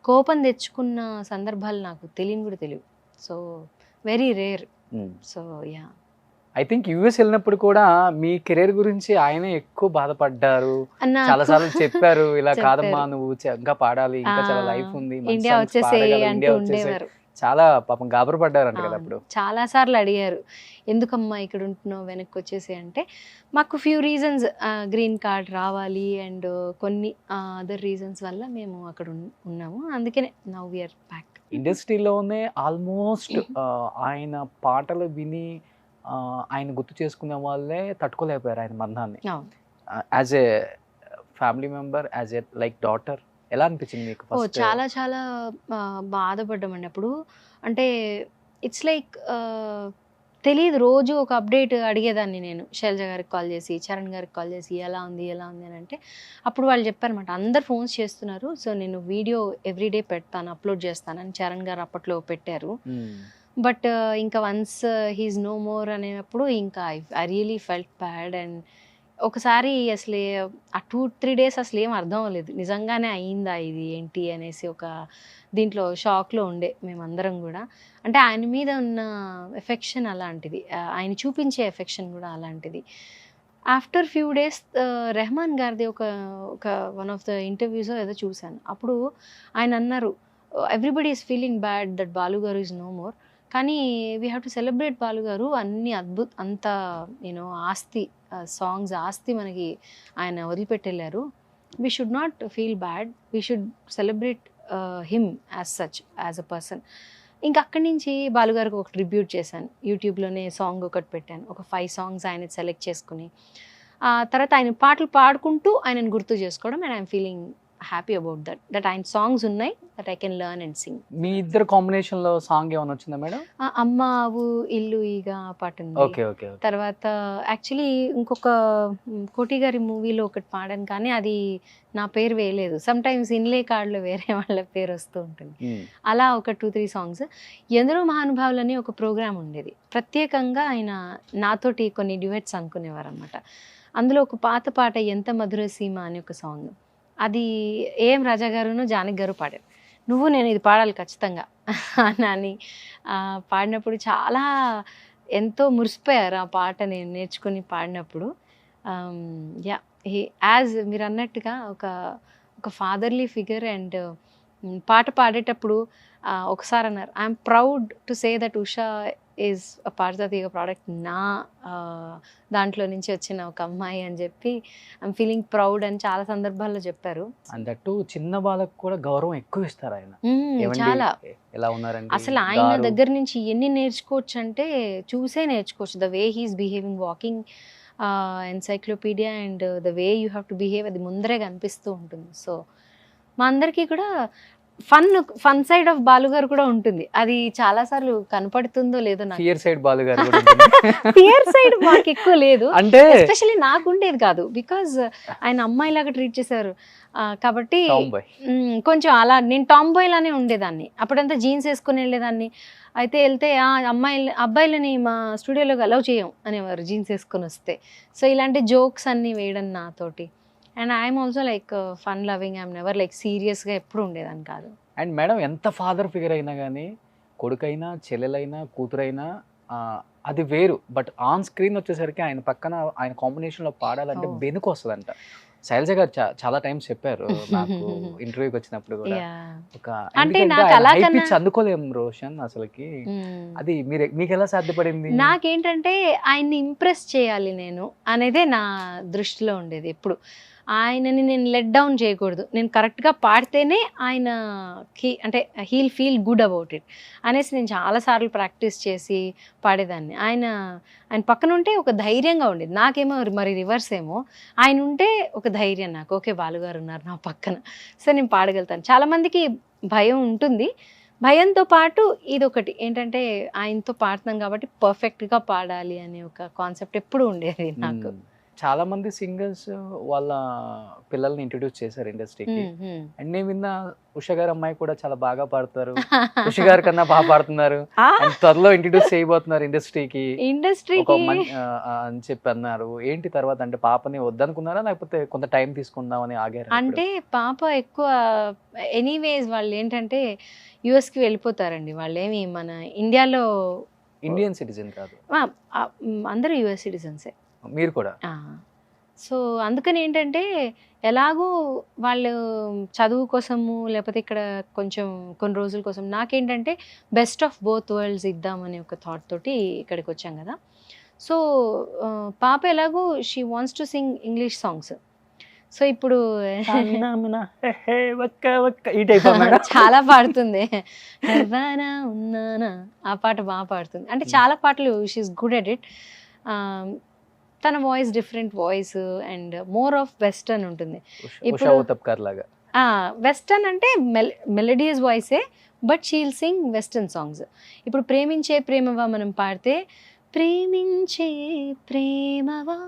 కోపం తెచ్చుకున్న సందర్భాలు నాకు తెలియని కూడా తెలియదు. So very rare. So yeah, I think US వెళ్ళినప్పుడు కూడా మీ కెరీర్ గురించి ఆయనే ఎక్కువ బాధపడ్డారు, చాలా సార్లు చెప్పారు, ఇలా కాదమ్మా నువ్వు ఇంకా పాడాలి, ఇంకా చాలా లైఫ్ ఉంది, ఇండియా వచ్చేసే అంటూ ఉండేవారు. చాలా పాపం గాబరపడ్డారంట కదా అప్పుడు. చాలా సార్లు అడిగారు, ఎందుకమ్మా ఇక్కడ ఉంటున్నావు, వెనక్కి వచ్చేసి అంటే మాకు ఫ్యూ రీజన్స్, గ్రీన్ కార్డ్ రావాలి అండ్ కొన్ని అదర్ రీజన్స్ వల్ల మేము అక్కడ ఉన్నాము. అందుకనే నౌ వి ఆర్ బ్యాక్. ఇండస్ట్రీలోనే ఆల్మోస్ట్ ఆయన పాటలు విని ఆయన గుర్తు చేసుకునే వాళ్ళే తట్టుకోలేకపోయారు ఆయన బంధాన్ని. As a family member, as a like daughter, ఎలా అనిపించింది మీకు? చాలా చాలా బాధపడ్డామండి అప్పుడు. అంటే ఇట్స్ లైక్ తెలియదు, రోజు ఒక అప్డేట్ అడిగేదాన్ని నేను శైలజ గారికి కాల్ చేసి, చరణ్ గారికి కాల్ చేసి, ఎలా ఉంది అని అంటే అప్పుడు వాళ్ళు చెప్పారన్నమాట, అందరు ఫోన్స్ చేస్తున్నారు, సో నేను వీడియో ఎవ్రీడే పెడతాను, అప్లోడ్ చేస్తానని చరణ్ గారు అప్పట్లో పెట్టారు. బట్ ఇంకా వన్స్ హీఈస్ నో మోర్ అనేటప్పుడు ఇంకా I really felt bad. And ఒకసారి అసలు ఆ 2-3 days అసలు ఏం అర్థం అవ్వలేదు, నిజంగానే అయిందా ఇది ఏంటి అనేసి ఒక దీంట్లో షాక్లో ఉండే మేమందరం కూడా. అంటే ఆయన మీద ఉన్న ఎఫెక్షన్ అలాంటిది, ఆయన చూపించే ఎఫెక్షన్ కూడా అలాంటిది. ఆఫ్టర్ ఫ్యూ డేస్ రెహమాన్ గారిది ఒక వన్ ఆఫ్ ద ఇంటర్వ్యూస్ ఏదో చూశాను. అప్పుడు ఆయన అన్నారు, everybody is feeling bad that Balu garu is no more, కానీ we have to celebrate Balu garu. అన్ని అంత ఆస్తి, సాంగ్స్ ఆస్తి మనకి ఆయన వదిలిపెట్టెళ్ళారు. We should not feel bad, we should celebrate him as such, as a person. ఇంకా అక్కడి నుంచి బాలుగారికి ఒక ట్రిబ్యూట్ చేశాను, యూట్యూబ్లోనే సాంగ్ ఒకటి పెట్టాను, ఒక 5 songs ఆయన సెలెక్ట్ చేసుకుని. తర్వాత ఆయన పాటలు పాడుకుంటూ ఆయనను గుర్తు చేసుకోవడం. And I'm feeling happy about that ఆయన సాంగ్స్ ఉన్నాయి, that I can learn and sing. మీ ఇద్దరు కాంబినేషన్ లో సాంగ్ ఏమైనా వచ్చిందా మేడం? అమ్మ ఆవు ఇల్లు ఈగ పాట ఉంది. తర్వాత యాక్చువల్లీ ఇంకొక కోటి గారి మూవీలో ఒకటి పాడాను, కానీ అది నా పేరు వేయలేదు. సమ్ టైమ్స్ ఇన్లే కార్డులో వేరే వాళ్ళ పేరు వస్తూ ఉంటుంది. అలా ఒక 2-3 songs. ఎందరో మహానుభావులని ఒక ప్రోగ్రామ్ ఉండేది, ప్రత్యేకంగా ఆయన నాతోటి కొన్ని డ్యూయెట్స్ అనుకునేవారు అనమాట. అందులో ఒక పాత పాట ఎంత మధుర సీమ అని ఒక సాంగ్, అది ఏఎం రాజా గారును జానకి గారు పాడారు. నువ్వు నేను ఇది పాడాలి ఖచ్చితంగా అని పాడినప్పుడు చాలా ఎంతో మురిసిపోయారు ఆ పాట నేను నేర్చుకుని పాడినప్పుడు. యా, యాజ్ మీరు అన్నట్టుగా ఒక ఫాదర్లీ ఫిగర్. అండ్ పాట పాడేటప్పుడు ఒకసారి అన్నారు, I'm proud to say that Usha is a Padutha Theega product, నా దాంట్లో నుంచి వచ్చిన ఒక అమ్మాయి అని చెప్పి ఐఎమ్ ఫీలింగ్ ప్రౌడ్ అని చాలా సందర్భాల్లో చెప్పారు. అన్నట్టు చిన్న వాళ్ళకు కూడా గౌరవం ఎక్కువ ఇస్తారు ఆయన. చాలా ఎలా ఉన్నారండి అసలు ఆయన దగ్గర నుంచి ఎన్ని నేర్చుకోవచ్చు అంటే చూసే నేర్చుకోవచ్చు. The way he's behaving, walking encyclopedia, and the way you have to behave, అది ముందరే కనిపిస్తూ ఉంటుంది. సో మా అందరికీ కూడా ఫన్ సైడ్ ఆఫ్ బాలు గారు కూడా ఉంటుంది. అది చాలా సార్లు కనపడుతుందో లేదో నాకు. ఫియర్ సైడ్ బాలు గారు కూడా ఉంటుంది. ఫియర్ సైడ్ మాకు ఎక్కువ లేదు, అంటే ఎస్పెషల్లీ నాకు ఉండేది కాదు, బికాజ్ ఆయన అమ్మాయి లాగా ట్రీట్ చేశారు కాబట్టి Tomboy. కొంచెం అలా నేను టామ్ బాయ్ లానే ఉండేదాన్ని. అప్పుడంతా జీన్స్ వేసుకుని వెళ్ళేదాన్ని. అయితే వెళ్తే అబ్బాయిలని మా స్టూడియోలోకి అలౌ చేయం అనేవారు జీన్స్ వేసుకొని వస్తే. సో ఇలాంటి జోక్స్ అన్నీ వేయడం నాతోటి. And I'm also like fun loving, I'm never like సీరియస్గా ఎప్పుడు ఉండేదాన్ని కాదు. అండ్ మేడం ఎంత ఫాదర్ ఫిగర్ అయినా కానీ కొడుకైనా చెల్లెలైనా కూతురైనా అది వేరు. బట్ ఆన్ స్క్రీన్ వచ్చేసరికి ఆయన పక్కన ఆయన కాంబినేషన్లో పాడాలంటే బెనుకు వస్తుందంట. శైలజ గారు చాలా టైమ్స్ చెప్పారు నాకు ఇంటర్వ్యూకి వచ్చినప్పుడు కూడా. ఒక అందుకోలేం రోషన్ అసలుకి. అది మీకు ఎలా సాధ్యపడింది? నాకేంటంటే ఆయన్ని ఇంప్రెస్ చేయాలి నేను అనేదే నా దృష్టిలో ఉండేది ఎప్పుడు. ఆయనని నేను లెట్ డౌన్ చేయకూడదు, నేను కరెక్ట్గా పాడితేనే అంటే heal feel good about it అనేసి నేను చాలాసార్లు ప్రాక్టీస్ చేసి పాడేదాన్ని. ఆయన పక్కన ఉంటే ఒక ధైర్యంగా ఉండేది. నాకేమో మరి రివర్స్ ఏమో, ఆయన ఉంటే ఒక ధైర్యం నాకు, ఓకే బాలుగారు ఉన్నారు నా పక్కన, సో నేను పాడగలుగుతాను. చాలామందికి భయం ఉంటుంది, భయంతో పాటు ఇదొకటి ఏంటంటే ఆయనతో పాడుతున్నాం కాబట్టి పర్ఫెక్ట్గా పాడాలి అనే ఒక కాన్సెప్ట్ ఎప్పుడు ఉండేది నాకు. చాలా మంది సింగర్స్ వాళ్ళ పిల్లల్ని ఇంట్రడ్యూస్ చేశారు ఇండస్ట్రీకి. అండ్ నేను విన్న ఉషా గారు అమ్మాయి కూడా చాలా బాగా పాడతారు, ఉషా గారి కన్నా బాగా పాడుతున్నారు, అండ్ త్వరలో ఇంట్రడ్యూస్ చేయబోతున్నారు ఇండస్ట్రీకి అని చెప్పి అన్నారు. ఏంటి తర్వాత అంటే పాపని వద్దనుకున్నారా లేకపోతే కొంత టైం తీసుకుందామని ఆగారు? అంటే పాప ఎక్కువ ఎనీవేస్ వాళ్ళు ఏంటంటే యుఎస్కి వెళ్ళిపోతారండి. వాళ్ళు ఏమి మన ఇండియాలో ఇండియన్ సిటిజన్ కాదు, అందరూ యుఎస్ సిటిజన్సే. మీరు కూడా? సో అందుకని ఏంటంటే ఎలాగూ వాళ్ళు చదువు కోసము లేకపోతే ఇక్కడ కొంచెం కొన్ని రోజుల కోసం, నాకేంటంటే బెస్ట్ ఆఫ్ బోత్ వరల్డ్స్ ఇద్దామని ఒక థాట్ తోటి ఇక్కడికి వచ్చాం కదా. సో పాప ఎలాగూ she wants to sing English songs. So ఇప్పుడు చాలా పాడుతుంది, ఉన్నానా ఆ పాట బాగా పాడుతుంది. అంటే చాలా పాటలు షీఈస్ గుడ్ ఎట్ ఇట్. తన voice different voice and more of western ఉంటుంది. ఇప్పుడు వెస్టర్న్ అంటే మెలోడియస్ వాయిసే, but she'll sing western songs. ఇప్పుడు ప్రేమించే ప్రేమవా మనం పాడితే, ప్రేమించే ప్రేమవా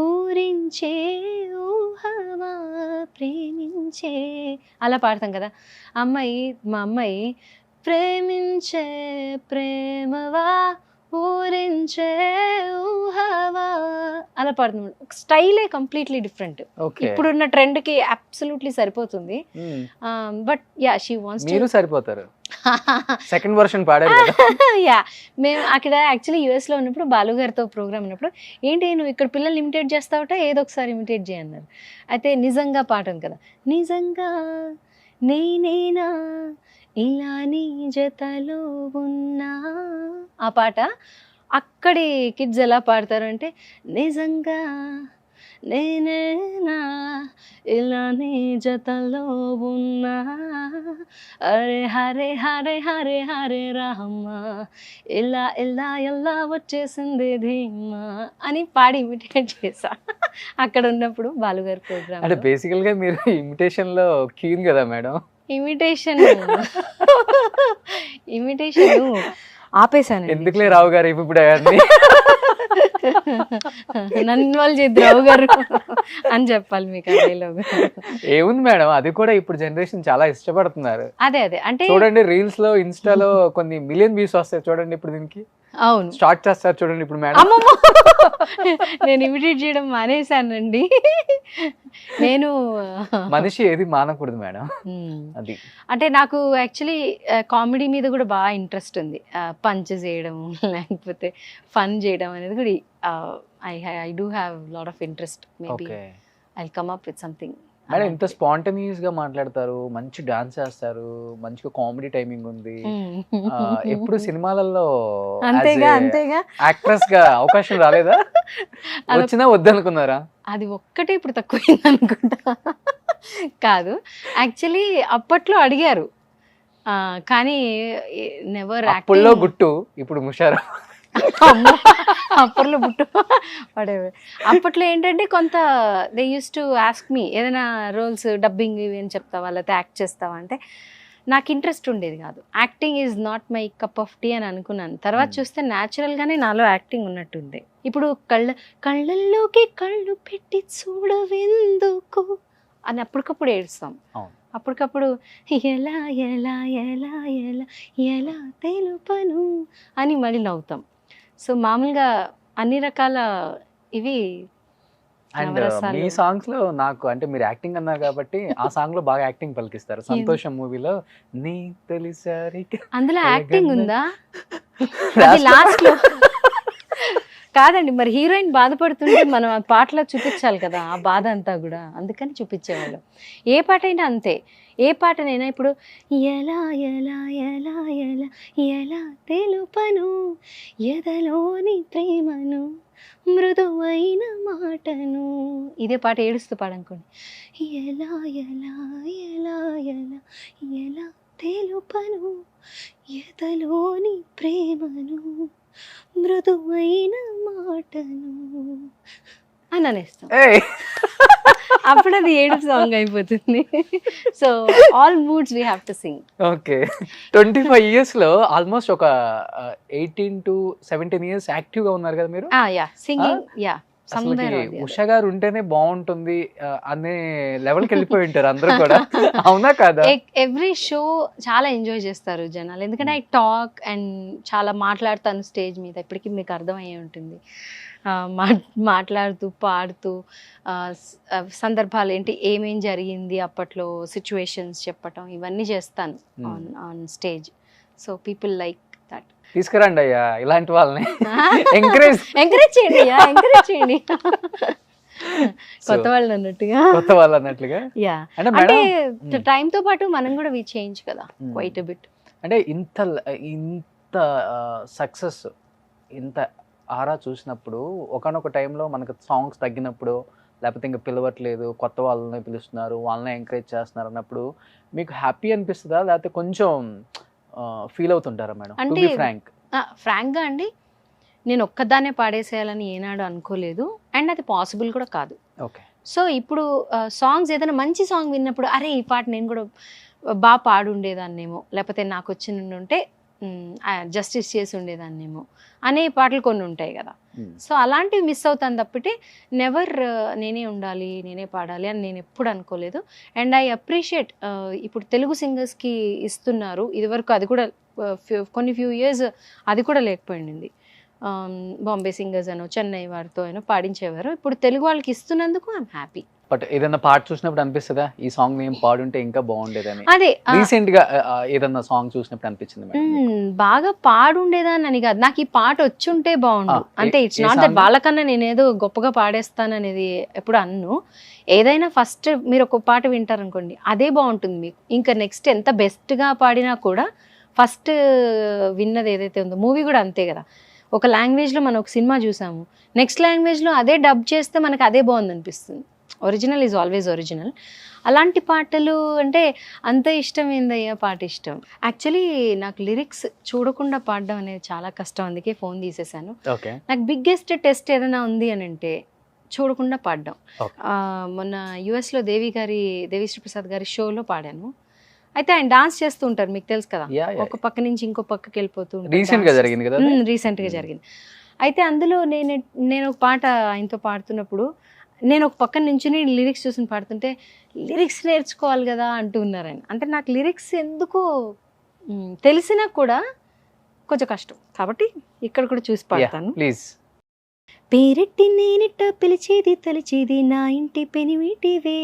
ఊరించే ఊహవా ప్రేమించే అలా పాడతాం కదా. మా అమ్మాయి ప్రేమించే ప్రేమవా ఊరించే ఊహవా అలా పాడుతుంది. స్టైలే కంప్లీట్లీ డిఫరెంట్. ఇప్పుడున్న ట్రెండ్ కి అబ్సల్యూట్లీ సరిపోతుంది. But yeah she wants to. సరిపోతారు. సెకండ్ వర్షన్ పాడారు కదా. యా మేము అక్కడ యాక్చువల్లీ యుఎస్ లో ఉన్నప్పుడు బాలు గారితో ప్రోగ్రామ్ ఉన్నప్పుడు ఏంటి నువ్వు ఇక్కడ పిల్లల్ని ఇమిటేట్ చేస్తావుట, ఏదో ఒకసారి ఇమిటేట్ చేయన్నారు. అయితే నిజంగా పాట ఉంది కదా, నిజంగా నేనేనా ఇలా నీ జతలో ఉన్నా, ఆ పాట అక్కడి కిడ్స్ ఎలా పాడతారు అంటే, నిజంగా నేనేనా ఇలా నీ జతలో ఉన్నా, అరే హరే హరే హరే హరే రామ ఇలా ఇలా ఎలా వచ్చేసింది ధీమా అని పాడి ఇమిటేట్ చేసా అక్కడ ఉన్నప్పుడు బాలుగారి ప్రోగ్రామ్. అంటే బేసికల్ గా మీరు ఇమిటేషన్ లో క్యూన్ కదా మేడం? ఇమిటేషన్ ఆపేశాను. ఎందుకులే రావు గారు ఇప్పుడు నన్ను ఇన్వాల్వ్ చేద్దాం రావు గారు అని చెప్పాలి మీకు. ఏముంది మేడం, అది కూడా ఇప్పుడు జనరేషన్ చాలా ఇష్టపడుతున్నారు. అదే అంటే చూడండి రీల్స్ లో ఇన్స్టాలో కొన్ని మిలియన్ వ్యూస్ వస్తాయి చూడండి ఇప్పుడు దీనికి. అవును స్టార్ట్ చేస్తారు చూడండి ఇప్పుడు మేడం. నేను ఇమిటేట్ చేయడం మానేశానండి. నేను మనిషి ఏది మానకూడదు మేడం. అది అంటే నాకు యాక్చువల్లీ కామెడీ మీద కూడా బాగా ఇంట్రెస్ట్ ఉంది. పంచ్ చేయడం లేకపోతే ఫన్ చేయడం అనేది కూడా I do have lot of interest. Maybe I will come up with something. Madam ఇంత స్పాంటేనియస్ గా మాట్లాడతారు, మంచి డాన్స్ చేస్తారు, మంచిగా కామెడీ టైమింగ్ ఉంది. ఎప్పుడు సినిమాలలో యాక్ట్రెస్ గా అవకాశం రాలేదా? వచ్చినా వద్దనుకున్నారా? అది ఒక్కటే ఇప్పుడు తక్కువైంది అనుకుంటా. కాదు యాక్చువల్లీ అప్పట్లో అడిగారు కానీ నెవర్. అప్పుల్లో గుట్టు ఇప్పుడు ముషారా. అమ్మో, అప్పట్లో బుట్టు whatever. అప్పట్లో ఏంటంటే కొంత they use to ask me ఏదైనా రోల్స్ డబ్బింగ్ ఇవి అని చెప్తావా లేకపోతే యాక్ట్ చేస్తావా అంటే నాకు ఇంట్రెస్ట్ ఉండేది కాదు. Acting is not my cup of tea అని అనుకున్నాను. తర్వాత చూస్తే న్యాచురల్గానే నాలో యాక్టింగ్ ఉన్నట్టుంది. ఇప్పుడు కళ్ళల్లోకి కళ్ళు పెట్టి చూడవెందుకు అని అప్పటికప్పుడు ఏడుస్తాం. అప్పటికప్పుడు ఎలా ఎలా ఎలా ఎలా ఎలా తెలుపను అని మళ్ళీ నవ్వుతాం. సో మామూలుగా అన్ని రకాల ఇవి అండ్ మీ సాంగ్స్ లో నాకు అంటే మీరు యాక్టింగ్ అన్నారు కాబట్టి ఆ సాంగ్ లో బాగా యాక్టింగ్ పలికిస్తారు. సంతోషం మూవీలో నీ తొలిసారి అందులో యాక్టింగ్ ఉందా? అది లాస్ట్ లో కాదండి, మరి హీరోయిన్ బాధపడుతుంటే మనం ఆ పాటలో చూపించాలి కదా ఆ బాధ అంతా కూడా, అందుకని చూపించేవాళ్ళు. ఏ పాట అయినా అంతే, ఏ పాటనైనా ఇప్పుడు ఎలా ఎలా ఎలా ఎలా ఎలా తెలుపను ఎదలోని ప్రేమను మృదువైన మాటను, ఇదే పాట ఏడుస్తూ పాడనుకోండి. ఎలా ఎలా ఎలా ఎలా ఎలా తెలుపను ఎదలోని ప్రేమను మృదువైన మాటను అని అనేస్తాం. అప్పుడు అది ఏడుపు సాంగ్ అయిపోతుంది. So all moods we have to sing. Okay, 25 years లో ఆల్మోస్ట్ ఒక 18 to 17 years యాక్టివ్ గా ఉన్నారు కదా మీరు. Yeah singing yeah. ఉషా గారు ఉంటేనే బాగుంటుంది అనే లెవెల్కి వెళ్ళిపోయి ఉంటారు అందరూ కూడా, అవునా కాదా? ఎవ్రీ షో చాలా ఎంజాయ్ చేస్తారు జనాలు, ఎందుకంటే ఐ టాక్ అండ్ చాలా మాట్లాడతాను స్టేజ్ మీద. ఇప్పటికీ మీకు అర్థమయ్యే ఉంటుంది. మాట్లాడుతూ పాడుతూ సందర్భాలు ఏంటి ఏమేం జరిగింది అప్పట్లో సిచ్యువేషన్స్ చెప్పటం ఇవన్నీ చేస్తాను on stage. So people like that. తీసుకురండి అయ్యా ఇలాంటి వాళ్ళని, ఎంకరేజ్ చేయండి అయ్యా, ఎంకరేజ్ చేయండి. కొత్త వాళ్ళు అన్నట్టుగా యా. అంటే టైం తో పాటు మనం కూడా వి చేంజ్ కదా క్వైట్ ఎ బిట్. అంటే ఇంత సక్సెస్ ఇంత ఆరా చూసినప్పుడు ఒకనొక టైంలో మనకు సాంగ్స్ తగ్గినప్పుడు లేకపోతే ఇంకా పిలవట్లేదు కొత్త వాళ్ళని పిలుస్తున్నారు వాళ్ళని ఎంకరేజ్ చేస్తున్నారు అన్నప్పుడు మీకు హ్యాపీ అనిపిస్తుందా లేకపోతే కొంచెం ఫీల్ అవుతుంటారా మేడం? టు బి ఫ్రాంక్ ఫ్రాంక్గా అండి, నేను ఒక్కదాన్నే పాడేసేయాలని ఏనాడు అనుకోలేదు అండ్ అది పాసిబుల్ కూడా కాదు. ఓకే. సో ఇప్పుడు సాంగ్స్ ఏదైనా మంచి సాంగ్ విన్నప్పుడు అరే ఈ పాట నేను కూడా బాగా పాడుండేదాన్నేమో లేకపోతే నాకు వచ్చి ఉంటే జస్టిస్ చేసి ఉండేదాన్నేమో అనే పాటలు కొన్ని ఉంటాయి కదా. సో అలాంటివి మిస్ అవుతాను తప్పితే నెవర్ నేనే ఉండాలి నేనే పాడాలి అని నేను ఎప్పుడు అనుకోలేదు. అండ్ ఐ అప్రిషియేట్ ఇప్పుడు తెలుగు సింగర్స్కి ఇస్తున్నారు, ఇదివరకు అది కూడా కొన్ని ఫ్యూ ఇయర్స్ అది కూడా లేకపోయింది. బాంబే సింగర్స్ అనో చెన్నై వారితో అయినా పాడించేవారు, ఇప్పుడు తెలుగు వాళ్ళకి ఇస్తున్నందుకు ఐఎమ్ హ్యాపీ. బట్ ఏదైనా పాట చూసినప్పుడు అనిపిస్తుందా ఈ సాంగ్ నేను పాడుంటే ఇంకా బాగుండేదని? అదే రీసెంట్ గా ఏదన్నా సాంగ్ చూసినప్పుడు అనిపించింది బాగా పాడుండేదాన్ని అని కాదు, నాకు ఈ పాట వచ్చుంటే బాగుండు అంటే. ఇట్స్ నాట్ దట్ వాళ్ళకన్నా నేనేదో గొప్పగా పాడేస్తాను అనేది ఎప్పుడు అన్ను. ఏదైనా ఫస్ట్ మీరు ఒక పాట వింటారనుకోండి అదే బాగుంటుంది మీకు, ఇంకా నెక్స్ట్ ఎంత బెస్ట్గా పాడినా కూడా ఫస్ట్ విన్నది ఏదైతే ఉందో. మూవీ కూడా అంతే కదా, ఒక లాంగ్వేజ్లో మనం ఒక సినిమా చూసాము, నెక్స్ట్ లాంగ్వేజ్లో అదే డబ్ చేస్తే మనకు అదే బాగుంది అనిపిస్తుంది. Original is always original. అలాంటి పాటలు అంటే అంత ఇష్టం ఏందయ్యా పాట ఇష్టం. యాక్చువల్లీ నాకు లిరిక్స్ చూడకుండా పాడడం అనేది చాలా కష్టం, అందుకే ఫోన్ తీసేసాను. నాకు బిగ్గెస్ట్ టెస్ట్ ఏదైనా ఉంది అని అంటే చూడకుండా పాడడం. మొన్న యుఎస్లో దేవిశ్రీ ప్రసాద్ గారి షోలో పాడాను. అయితే ఆయన డాన్స్ చేస్తూ ఉంటారు, మీకు తెలుసు కదా, ఒక పక్క నుంచి ఇంకో పక్కకి వెళ్ళిపోతూ ఉంటారు. రీసెంట్గా జరిగింది. అయితే అందులో నేను ఒక పాట ఆయనతో పాడుతున్నప్పుడు నేను ఒక పక్కన నుంచి లిరిక్స్ చూసి పాడుతుంటే లిరిక్స్ నేర్చుకోవాలి కదా అంటూ ఉన్నారు ఆయన. అంటే నాకు లిరిక్స్ ఎందుకో తెలిసినా కూడా కొంచెం కష్టం, కాబట్టి ఇక్కడ కూడా చూసి పాడతాను. ప్లీజ్. పేరెట్టి నేనిట్ట పిలిచేది తలిచేది నా ఇంటి పెనిమిటివే,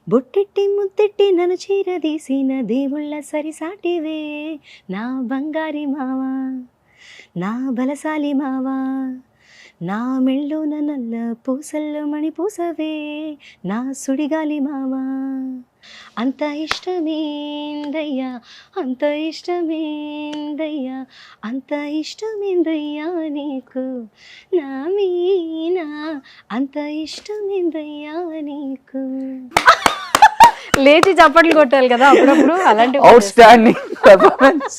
బొట్టెట్టి ముద్దెట్టి నన్ను చీరదీసిన దేవుళ్ళ సరిసాటివే, నా బంగారి మావా నా బలశాలి మావా, నా మెళ్ళోన నల్ల పూసల్లో మణిపూసవే, నా సుడిగాలి మావా, అంత ఇష్టమేందయ్యా అంత ఇష్టమేందయ్యా అంత ఇష్టమేందయ్యా నీకు నా మీనా, అంత ఇష్టమేందయ్యా నీకు. లేచి చప్పట్లు కొట్టాలి కదా అప్పుడప్పుడు, అలాంటి అవుట్ స్టాండింగ్ పర్ఫార్మెన్స్.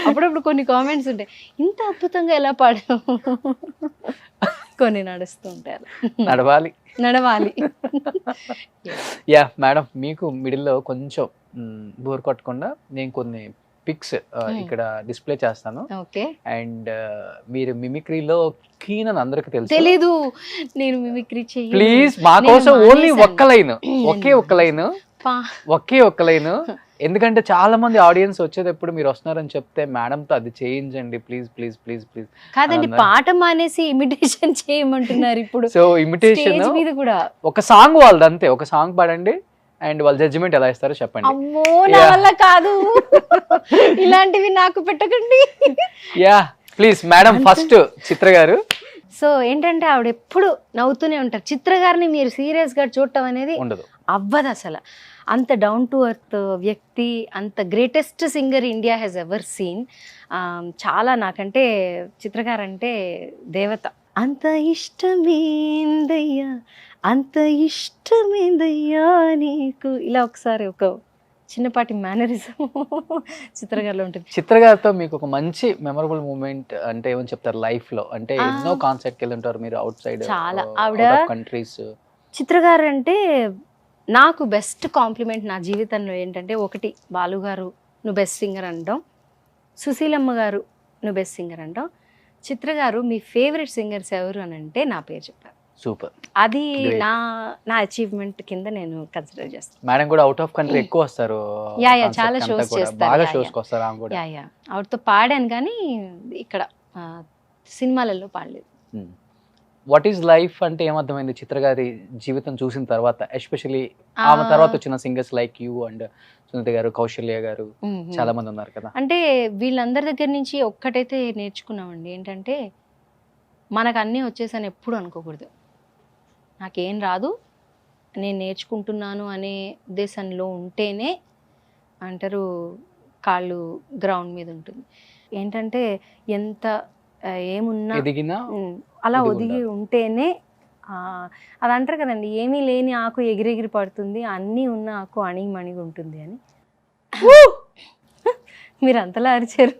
అప్పుడప్పుడు కొన్ని కామెంట్స్ ఉంటాయి, ఇంత అద్భుతంగా ఎలా పాడావు, కొన్ని నడుస్తూ ఉంటారు. నడవాలి. యా మేడం, మీకు మిడిల్లో కొంచెం బోర్ కొట్టకుండా నేను కొన్ని పిక్స్ ఇక్కడ డిస్ప్లే చేస్తాను. ఓకే. అండ్ మీరు మిమిక్రీలో కీన్ అని అందరికి తెలుసు. తెలీదు, నేను మిమిక్రీ చెయ్యను. ప్లీజ్ మా కోసం ఓన్లీ ఒక్క లైన్, ఒకే ఒక్క లైన్. ఎందుకంటే చాలా మంది ఆడియన్స్ వచ్చేటప్పుడు మీరు వస్తున్నారని చెప్తే మేడంతో అది చేయించండి ప్లీజ్ ప్లీజ్ ప్లీజ్ ప్లీజ్. కాదండి, పాట మానేసి ఇమిటేషన్ చేయమంటున్నారు ఇప్పుడు. సో ఇమిటేషన్ మీద కూడా ఒక సాంగ్ వాళ్ళది అంతే, ఒక సాంగ్ పాడండి అండ్ వాళ్ళ జడ్జిమెంట్ ఎలా ఇస్తారో చెప్పండి. అమ్మో నా వల్ల కాదు, ఇలాంటివి నాకు పెట్టకండి. Yeah please madam. ఫస్ట్ చిత్ర గారు. సో ఏంటంటే ఆవిడ ఎప్పుడు నవ్వుతూనే ఉంటారు. చిత్ర గారిని మీరు సీరియస్ గా చూడటం అనేది ఉండదు, అవ్వదు అసలు. అంత డౌన్ టు ఎర్త్ వ్యక్తి, అంత greatest singer India has ever seen. చాలా నాకంటే చిత్రగారు అంటే దేవత. అంత ఇష్టమేందయ్యా, అంత ఇష్టమేందయ్యా నీకు, ఇలా ఒకసారి ఒక చిన్నపాటి మేనరిజం చిత్రగారిలో ఉంటుంది. చిత్రగారితో మీకు ఒక మంచి మెమరబుల్ మూమెంట్ అంటే ఏమని చెప్తారు లైఫ్ లో? అంటే ఎన్నో కాన్సర్ట్కి వెళ్ళి ఉంటారు మీరు, అవుట్ సైడ్ చాలా. ఆవిడ కంట్రీస్. చిత్రగారు అంటే నాకు బెస్ట్ కాంప్లిమెంట్ నా జీవితంలో ఏంటంటే, ఒకటి బాలు గారు నువ్వు బెస్ట్ సింగర్ అంటాం, సుశీలమ్మ గారు నువ్వు బెస్ట్ సింగర్ అంటాం, చిత్ర గారు మీ ఫేవరెట్ సింగర్స్ ఎవరు అని అంటే నా పేరు చెప్పారు. సూపర్. అది నా అచీవ్మెంట్ కింద నేను కన్సిడర్ చేస్తాను. మేడం కూడా అవుట్ ఆఫ్ కంట్రీ ఎక్కువ వస్తారు. యా చాలా షోస్ చేస్తారు. బాగా షోస్కి వస్తారు ఆమె కూడా. యా ఆవిడతో పాడాను కానీ ఇక్కడ సినిమాలలో పాడలేదు. వాట్ ఈస్ లైఫ్ అంటే ఏమర్థమైంది చిత్ర గారి జీవితం చూసిన తర్వాత? ఎస్పెషల్లీ ఆమె తర్వాత వచ్చిన singers like you and Sunitha garu, Kousalya గారు, చాలా మంది ఉన్నారు కదా. అంటే వీళ్ళందరి దగ్గర నుంచి ఒక్కటైతే నేర్చుకున్నామండి, ఏంటంటే మనకు అన్నీ వచ్చేసని ఎప్పుడు అనుకోకూడదు. నాకేం రాదు, నేను నేర్చుకుంటున్నాను అనే ఉద్దేశంలో ఉంటేనే అంటారు కాళ్ళు గ్రౌండ్ మీద ఉంటుంది. ఏంటంటే ఎంత ఏమున్నా అలా ఒదిగి ఉంటేనే, అది అంటారు కదండి, ఏమీ లేని ఆకు ఎగిరెగిరి పడుతుంది, అన్నీ ఉన్న ఆకు అణిగి మణిగి ఉంటుంది అని. మీరు అంతలా అరిచారు.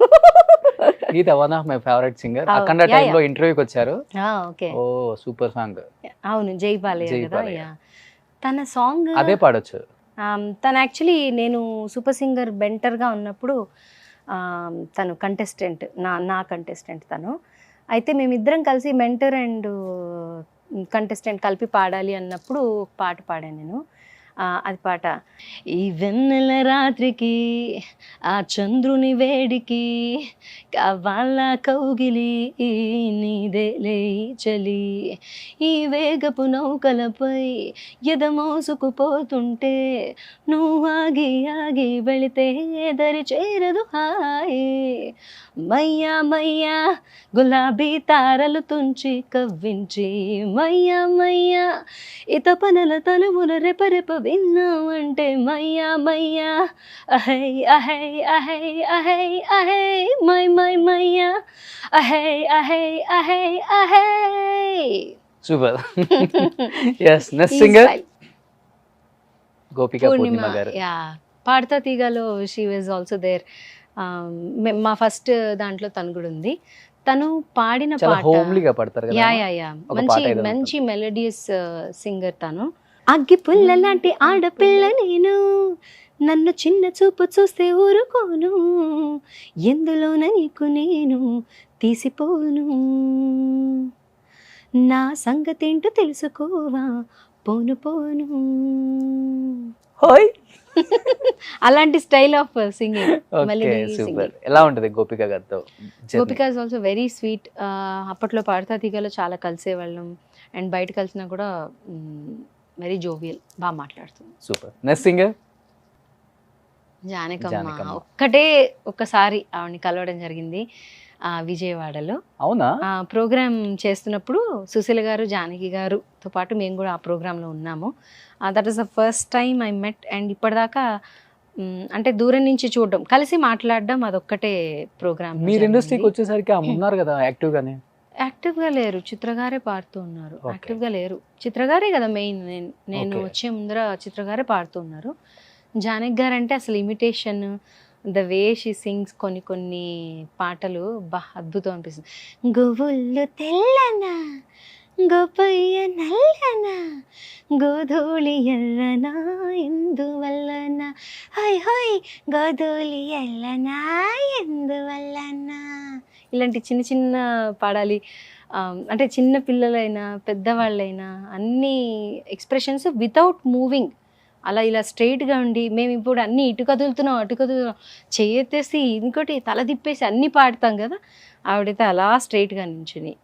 Geetha one of my favourite singer. Akhanda టైంలో ఇంటర్వ్యూకి వచ్చారు. ఓకే. ఓ సూపర్ సాంగ్. అవును, జైపాలయ్య కదా. తన సాంగ్ అదే పాడొచ్చు. తను యాక్చువల్లీ నేను సూపర్ సింగర్ బెంటర్గా ఉన్నప్పుడు తను కంటెస్టెంట్, నా కంటెస్టెంట్ తను. అయితే మేమిద్దరం కలిసి మెంటర్ అండ్ కంటెస్టెంట్ కలిపి పాడాలి అన్నప్పుడు ఒక పాట పాడాను నేను. అది పాట, ఈ వెన్నెల రాత్రికి ఆ చంద్రుని వేడికి కావాల కౌగిలి నీదేలే చలి, ఈ వేగపు నౌకలపై ఎదమోసుకుపోతుంటే నువ్వు ఆగి ఆగి వెళితే దరి చేరదు హాయి, మయ్యా మయ్యా గులాబీ తారలు తుంచి కవ్వించి మయ్యా మయ్యా ఇత పనల తలుముల రెపరెప విన్నామంటే మయ్యా మయ్యా అహై అహై అహై అహై అహై మై మై మయ్యా అహై అహై అహై అహై. Super. yes, next singer Gopika Purnima garu. Yeah, పాడతా తీగలో షీ వాజ్ ఆల్సో దేర్. మా ఫస్ట్ దాంట్లో తను కూడా ఉంది. తను పాడిన పాట మంచి మెలోడియస్ సింగర్ తను. అగ్గి పుల్ల లాంటి ఆడపిల్ల నేను, నన్ను చిన్న చూపు చూస్తే ఊరుకోను, ఎందులోన నీకు నేను తీసిపోను, నా సంగతేంటో తెలుసుకోవా పోను పోను. హోయ్ అలాంటి స్టైల్ ఆఫ్ సింగింగ్. ఎలా ఉంటుంది గోపిక గారితో? గోపిక ఇస్ ఆల్సో వెరీ స్వీట్. అప్పట్లో పాడతా తీగలో చాలా కలిసేవాళ్ళం అండ్ బయట కలిసినా కూడా వెరీ జోవియల్, బాగా మాట్లాడుతుంది. సూపర్. Next singer Janakamma. ఒక్కసారి ఆవిడని కలవడం జరిగింది విజయవాడలో. అవునా? ప్రోగ్రామ్ చేస్తున్నప్పుడు సుశీల గారు, జానకి గారుతో పాటు మేము కూడా ఆ ప్రోగ్రాంలో ఉన్నాము. That is the first time I met. And ఇప్పటిదాకా అంటే దూరం నుంచి చూడడం, కలిసి మాట్లాడడం అదొక్కటే ప్రోగ్రామ్. మీరు ఇండస్ట్రీకి వచ్చేసరికి ఉన్నారు కదా యాక్టివ్ గానే. యాక్టివ్గా లేరు, చిత్రగారే పాడుతూ ఉన్నారు. యాక్టివ్గా లేరు, చిత్రగారే కదా మెయిన్. నేను వచ్చే ముందర చిత్రగారే పాడుతూ ఉన్నారు. జానకి గారు అంటే అసలు imitation, the way she sings కొన్ని కొన్ని పాటలు అద్భుతం అనిపిస్తుంది. గోవుళ్ళు తెల్లనా, గోపయ్య నల్లనా, గోధూళి ఎల్లనా, ఎందువల్లనా, హై హై గోధూళి ఎల్లనా, ఎందువల్లనా, ఇలాంటి చిన్న చిన్న పాడాలి. అంటే చిన్న పిల్లలైనా పెద్దవాళ్ళైనా అన్ని ఎక్స్ప్రెషన్స్ వితౌట్ మూవింగ్, అలా ఇలా స్ట్రైట్గా ఉండి మేము ఇప్పుడు అన్నీ ఇటు కదులుతున్నాం అటు కదులుతున్నాం, చేయెత్తేసి ఇంకోటి తల తిప్పేసి అన్నీ పాడతాం కదా, ఆవిడైతే అలా స్ట్రైట్గా నించుని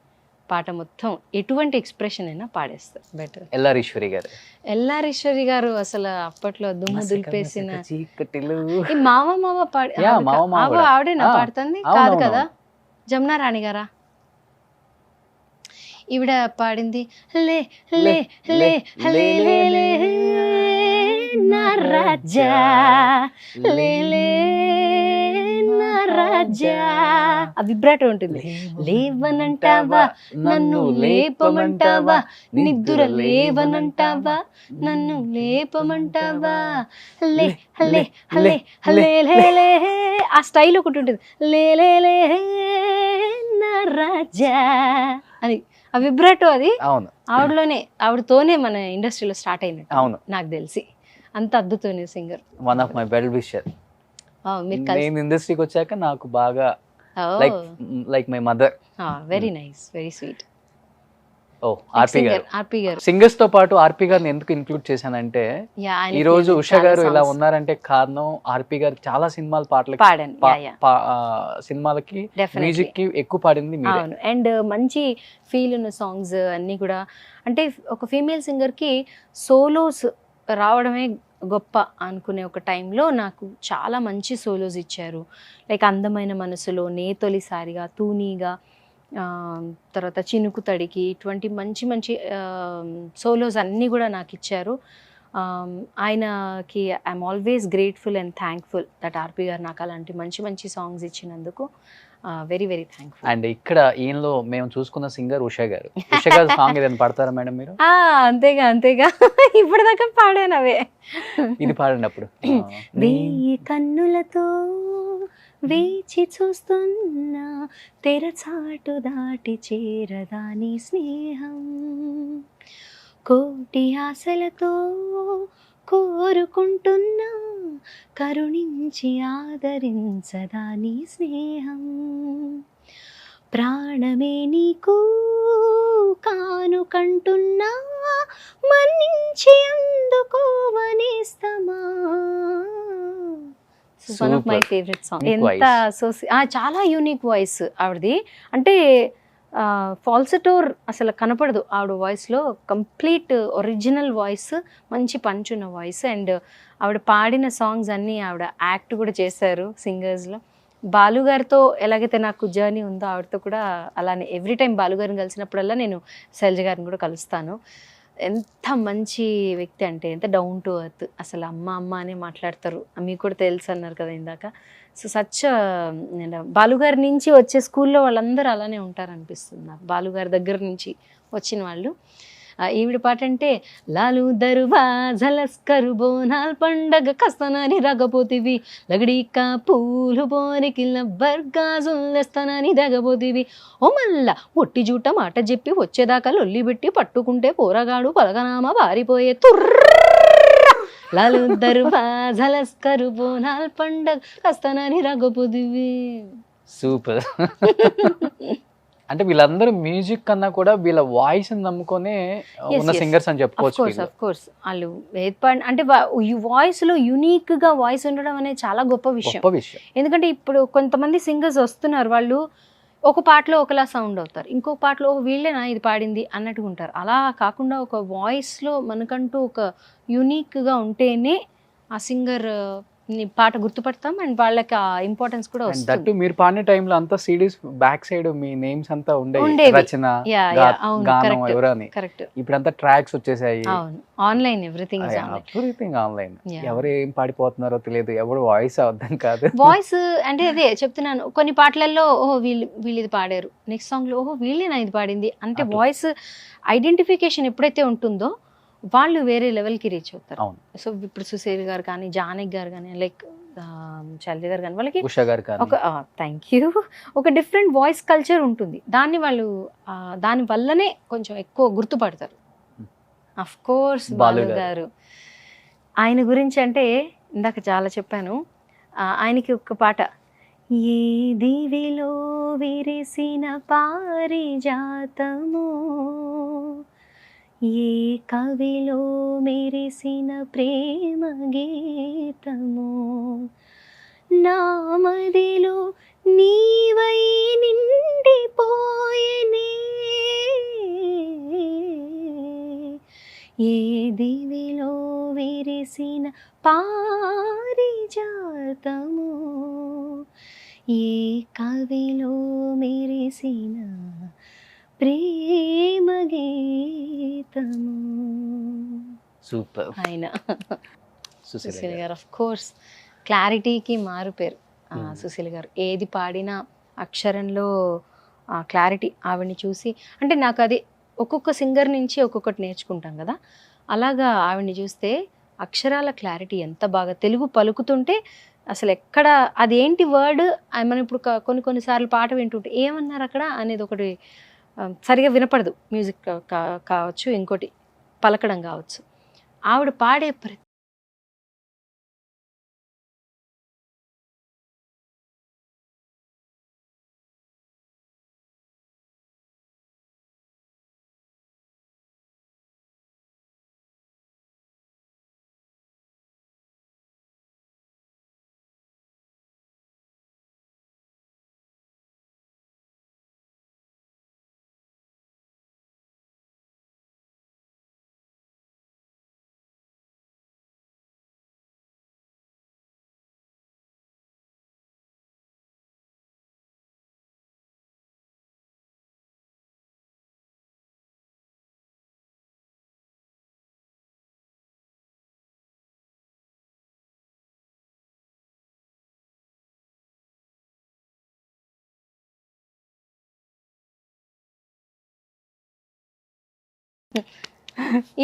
పాట మొత్తం ఎటువంటి ఎక్స్ప్రెషన్ అయినా పాడేస్తారు. బెటర్. ఎల్లారీశ్వరి గారు అసలు అప్పట్లో దుమ్ము దులిపేసిన ఈ మావ మావ ఆవిడేనా పాడుతుంది? కాదు కదా, జమునా రాణి గారా? ఈవిడ పాడింది లే లే లే లే లే లే నా రాజా, లే లే నా రాజా, ఆ విబ్రాటో ఉంటుంది. లేవనంటావా నన్ను లేపమంటావా, నిద్ర లేవనంటావా నన్ను లేపమంటావా, లే లే లే లే లే లే, ఆ స్టైల్ ఒకటి ఉంటుంది, లే లే లే నా రాజా అని. ఆ విబ్రాటో అది ఆవిడతోనే మన ఇండస్ట్రీలో స్టార్ట్ అయినట్టు. అవును, నాకు తెలిసి అంత అద్భుతమైన singer. One of my well wisher. నేను ఇండస్ట్రీకి వచ్చాక నాకు బాగా like my mother. Very nice, very sweet. RP garu singers తో పాటు ఆర్పి గారిని ఎందుకు ఇంక్లూడ్ చేశానంటే, ఈ రోజు ఉషా గారు ఇలా ఉన్నారంటే కారణం ఆర్పి గారు చాలా సినిమాల పాటలకి సినిమాలకి మ్యూజిక్ కి ఎక్కువ పాడింది మీరే. అండ్ మంచి ఫీల్ ఉన్న సాంగ్స్ అన్ని కూడా. అంటే ఒక ఫీమేల్ సింగర్ కి సోలోస్ రావడమే గొప్ప అనుకునే ఒక టైంలో నాకు చాలా మంచి సోలోస్ ఇచ్చారు. లైక్ అందమైన మనసులో, నే తొలిసారిగా, తూనీగా, తర్వాత చినుకు తడికి, ఇటువంటి మంచి మంచి సోలోస్ అన్నీ కూడా నాకు ఇచ్చారు. ఆయనకి I'm always grateful and thankful that RP garu నాకు అలాంటి మంచి మంచి సాంగ్స్ ఇచ్చినందుకు వెరీ వెరీ థ్యాంక్ఫుల్. అండ్ ఇక్కడ ఈయనలో మేము చూసుకున్న సింగర్ ఉషా గారు. ఉషా గారు సాంగ్ ఏదైనా పాడతారా మేడం మీరు? అంతేగా ఇప్పటిదాకా పాడాను అవే. ఇది పాడండి అప్పుడు. వెయ్యి కన్నులతో వేచి చూస్తున్నా, తెరచాటు దాటి చేరదాని స్నేహం, కోటి ఆశలతో కోరుకుంటున్నా, కరుణించి ఆదరించదాని స్నేహం, ప్రాణమే నీకు కానుకంటున్నా, మన్నించి అందుకోవనేస్తమా. One of my favourite song. ఎంత చాలా యూనిక్ వాయిస్ ఆవిడది. అంటే ఫాల్సెటోర్ అసలు కనపడదు ఆవిడ వాయిస్లో. కంప్లీట్ ఒరిజినల్ వాయిస్, మంచి పంచ్ ఉన్న వాయిస్. అండ్ ఆవిడ పాడిన సాంగ్స్ అన్నీ ఆవిడ యాక్ట్ కూడా చేశారు సింగర్స్లో. బాలుగారితో ఎలాగైతే నాకు జర్నీ ఉందో ఆవిడతో కూడా అలానే. ఎవ్రీ టైం బాలుగారిని కలిసినప్పుడల్లా నేను శైలజ గారిని కూడా కలుస్తాను. ఎంత మంచి వ్యక్తి అంటే, ఎంత డౌన్ టు ఎర్త్. అసలు అమ్మ అమ్మ అనే మాట్లాడతారు. మీకు కూడా తెలుసు అన్నారు కదా ఇందాక. సో సచ్ బాలుగారి నుంచి వచ్చే స్కూల్లో వాళ్ళందరూ అలానే ఉంటారు అనిపిస్తుంది నాకు, బాలుగారి దగ్గర నుంచి వచ్చిన వాళ్ళు. ఈవిడ పాట అంటే, లాలు దరువా జలస్కరు బోనాల్ పండగ కస్తనని రగపోతివి, లగడీకా పూలు బోనికి లబ్బర్గాజుల్లేస్తానని దగపోతివి, ఓ మల్ల ఒట్టి జూట మాట చెప్పి వచ్చేదాకా లొల్లి పెట్టి పట్టుకుంటే పోరగాడు పలకనామ పారిపోయే తుర్ర, లాలు దరువా జలస్కరు బోనాల్ పండగ కస్తనని రగపోతివి. సూపర్. అంటే వీళ్ళందరూ మ్యూజిక్ కన్నా కూడా వీళ్ళ వాయిస్ నమ్ముకొనే ఉన్న సింగర్స్ అని చెప్పుకోవచ్చు. ఆఫ్ కోర్స్ వాళ్ళు అంటే వాయిస్ లో యూనిక్ గా వాయిస్ ఉండడం అనేది చాలా గొప్ప విషయం. ఎందుకంటే ఇప్పుడు కొంతమంది సింగర్స్ వస్తున్నారు, వాళ్ళు ఒక పాటలో ఒకలా సౌండ్ అవుతారు, ఇంకో పాటలో వీళ్ళేనా ఇది పాడింది అన్నట్టుగా ఉంటారు. అలా కాకుండా ఒక వాయిస్ లో మనకంటూ ఒక యూనిక్ గా ఉంటేనే ఆ సింగర్ పాట గుర్తుపడతాం అండ్ వాళ్ళకి ఆ ఇంపార్టెన్స్ కూడా అండ్ దట్టు వస్తుంది. మీరు పాడిన టైంలో అంతా సిడీస్ బ్యాక్ సైడ్ మీ నేమ్స్ అంతా ఉండేవి, ఉండేవి. రచన, అవును, గానం కరెక్ట్ ఎవరని. కరెక్ట్. ఇప్పుడంతా ట్రాక్స్ వచ్చేసాయి, అవును, online everything is online. Everything online. Yeah. ఎవరు ఏం పాడిపోతున్నారో తెలియదు, ఎవరు వాయిస్ అర్థం కాదు. వాయిస్ అంటే అదే చెప్తున్నాను, కొన్ని పాటలలో ఓహో వీళ్ళు ఇది పాడారు, నెక్స్ట్ సాంగ్ లో ఓహో వీళ్ళేనా ఇది పాడింది అంటే అట్లా. వాయిస్ ఐడెంటిఫికేషన్ ఎప్పుడైతే ఉంటుందో వాళ్ళు వేరే లెవెల్కి రీచ్ అవుతారు. అవును. సో ఇప్పుడు సుశీల్ గారు కానీ జానకి గారు కానీ లైక్ శైలజ గారు కానీ వాళ్ళకి ఉషా గారు కానీ. ఒక థ్యాంక్ యూ, ఒక డిఫరెంట్ వాయిస్ కల్చర్ ఉంటుంది, దాన్ని వాళ్ళు దాని వల్లనే కొంచెం ఎక్కువ గుర్తుపడతారు. అఫ్ కోర్స్ బాలు బాలు గారు, ఆయన గురించి అంటే ఇందాక చాలా చెప్పాను. ఆయనకి ఒక పాట, ఏ దివిలో విరిసిన పారిజాతము, ఏ కవిలో మెరిసిన ప్రేమ గీతము, నా మదిలో నీవై నిండిపోయెనే, ఏ దివిలో విరిసిన పారిజాతము, ఏ కవిలో మెరిసిన ప్రేమ గీతము. సూపర్. ఆయన సుశీల్ సుశీల్ గారు ఆఫ్ కోర్స్ క్లారిటీకి మారు పేరు. Hmm. సుశీల్ గారు ఏది పాడినా అక్షరంలో క్లారిటీ, ఆవిడని చూసి అంటే నాకు అది ఒక్కొక్క సింగర్ నుంచి ఒక్కొక్కటి నేర్చుకుంటాం కదా, అలాగా ఆవిడని చూస్తే అక్షరాల క్లారిటీ ఎంత బాగా తెలుగు పలుకుతుంటే అసలు ఎక్కడ అదేంటి వర్డ్ మనం ఇప్పుడు కొన్నిసార్లు పాట వింటుంటే ఏమన్నారు అక్కడ అనేది ఒకటి సరిగా వినపడదు, మ్యూజిక్ కావచ్చు, ఇంకోటి పలకడం కావచ్చు. ఆవిడ పాడే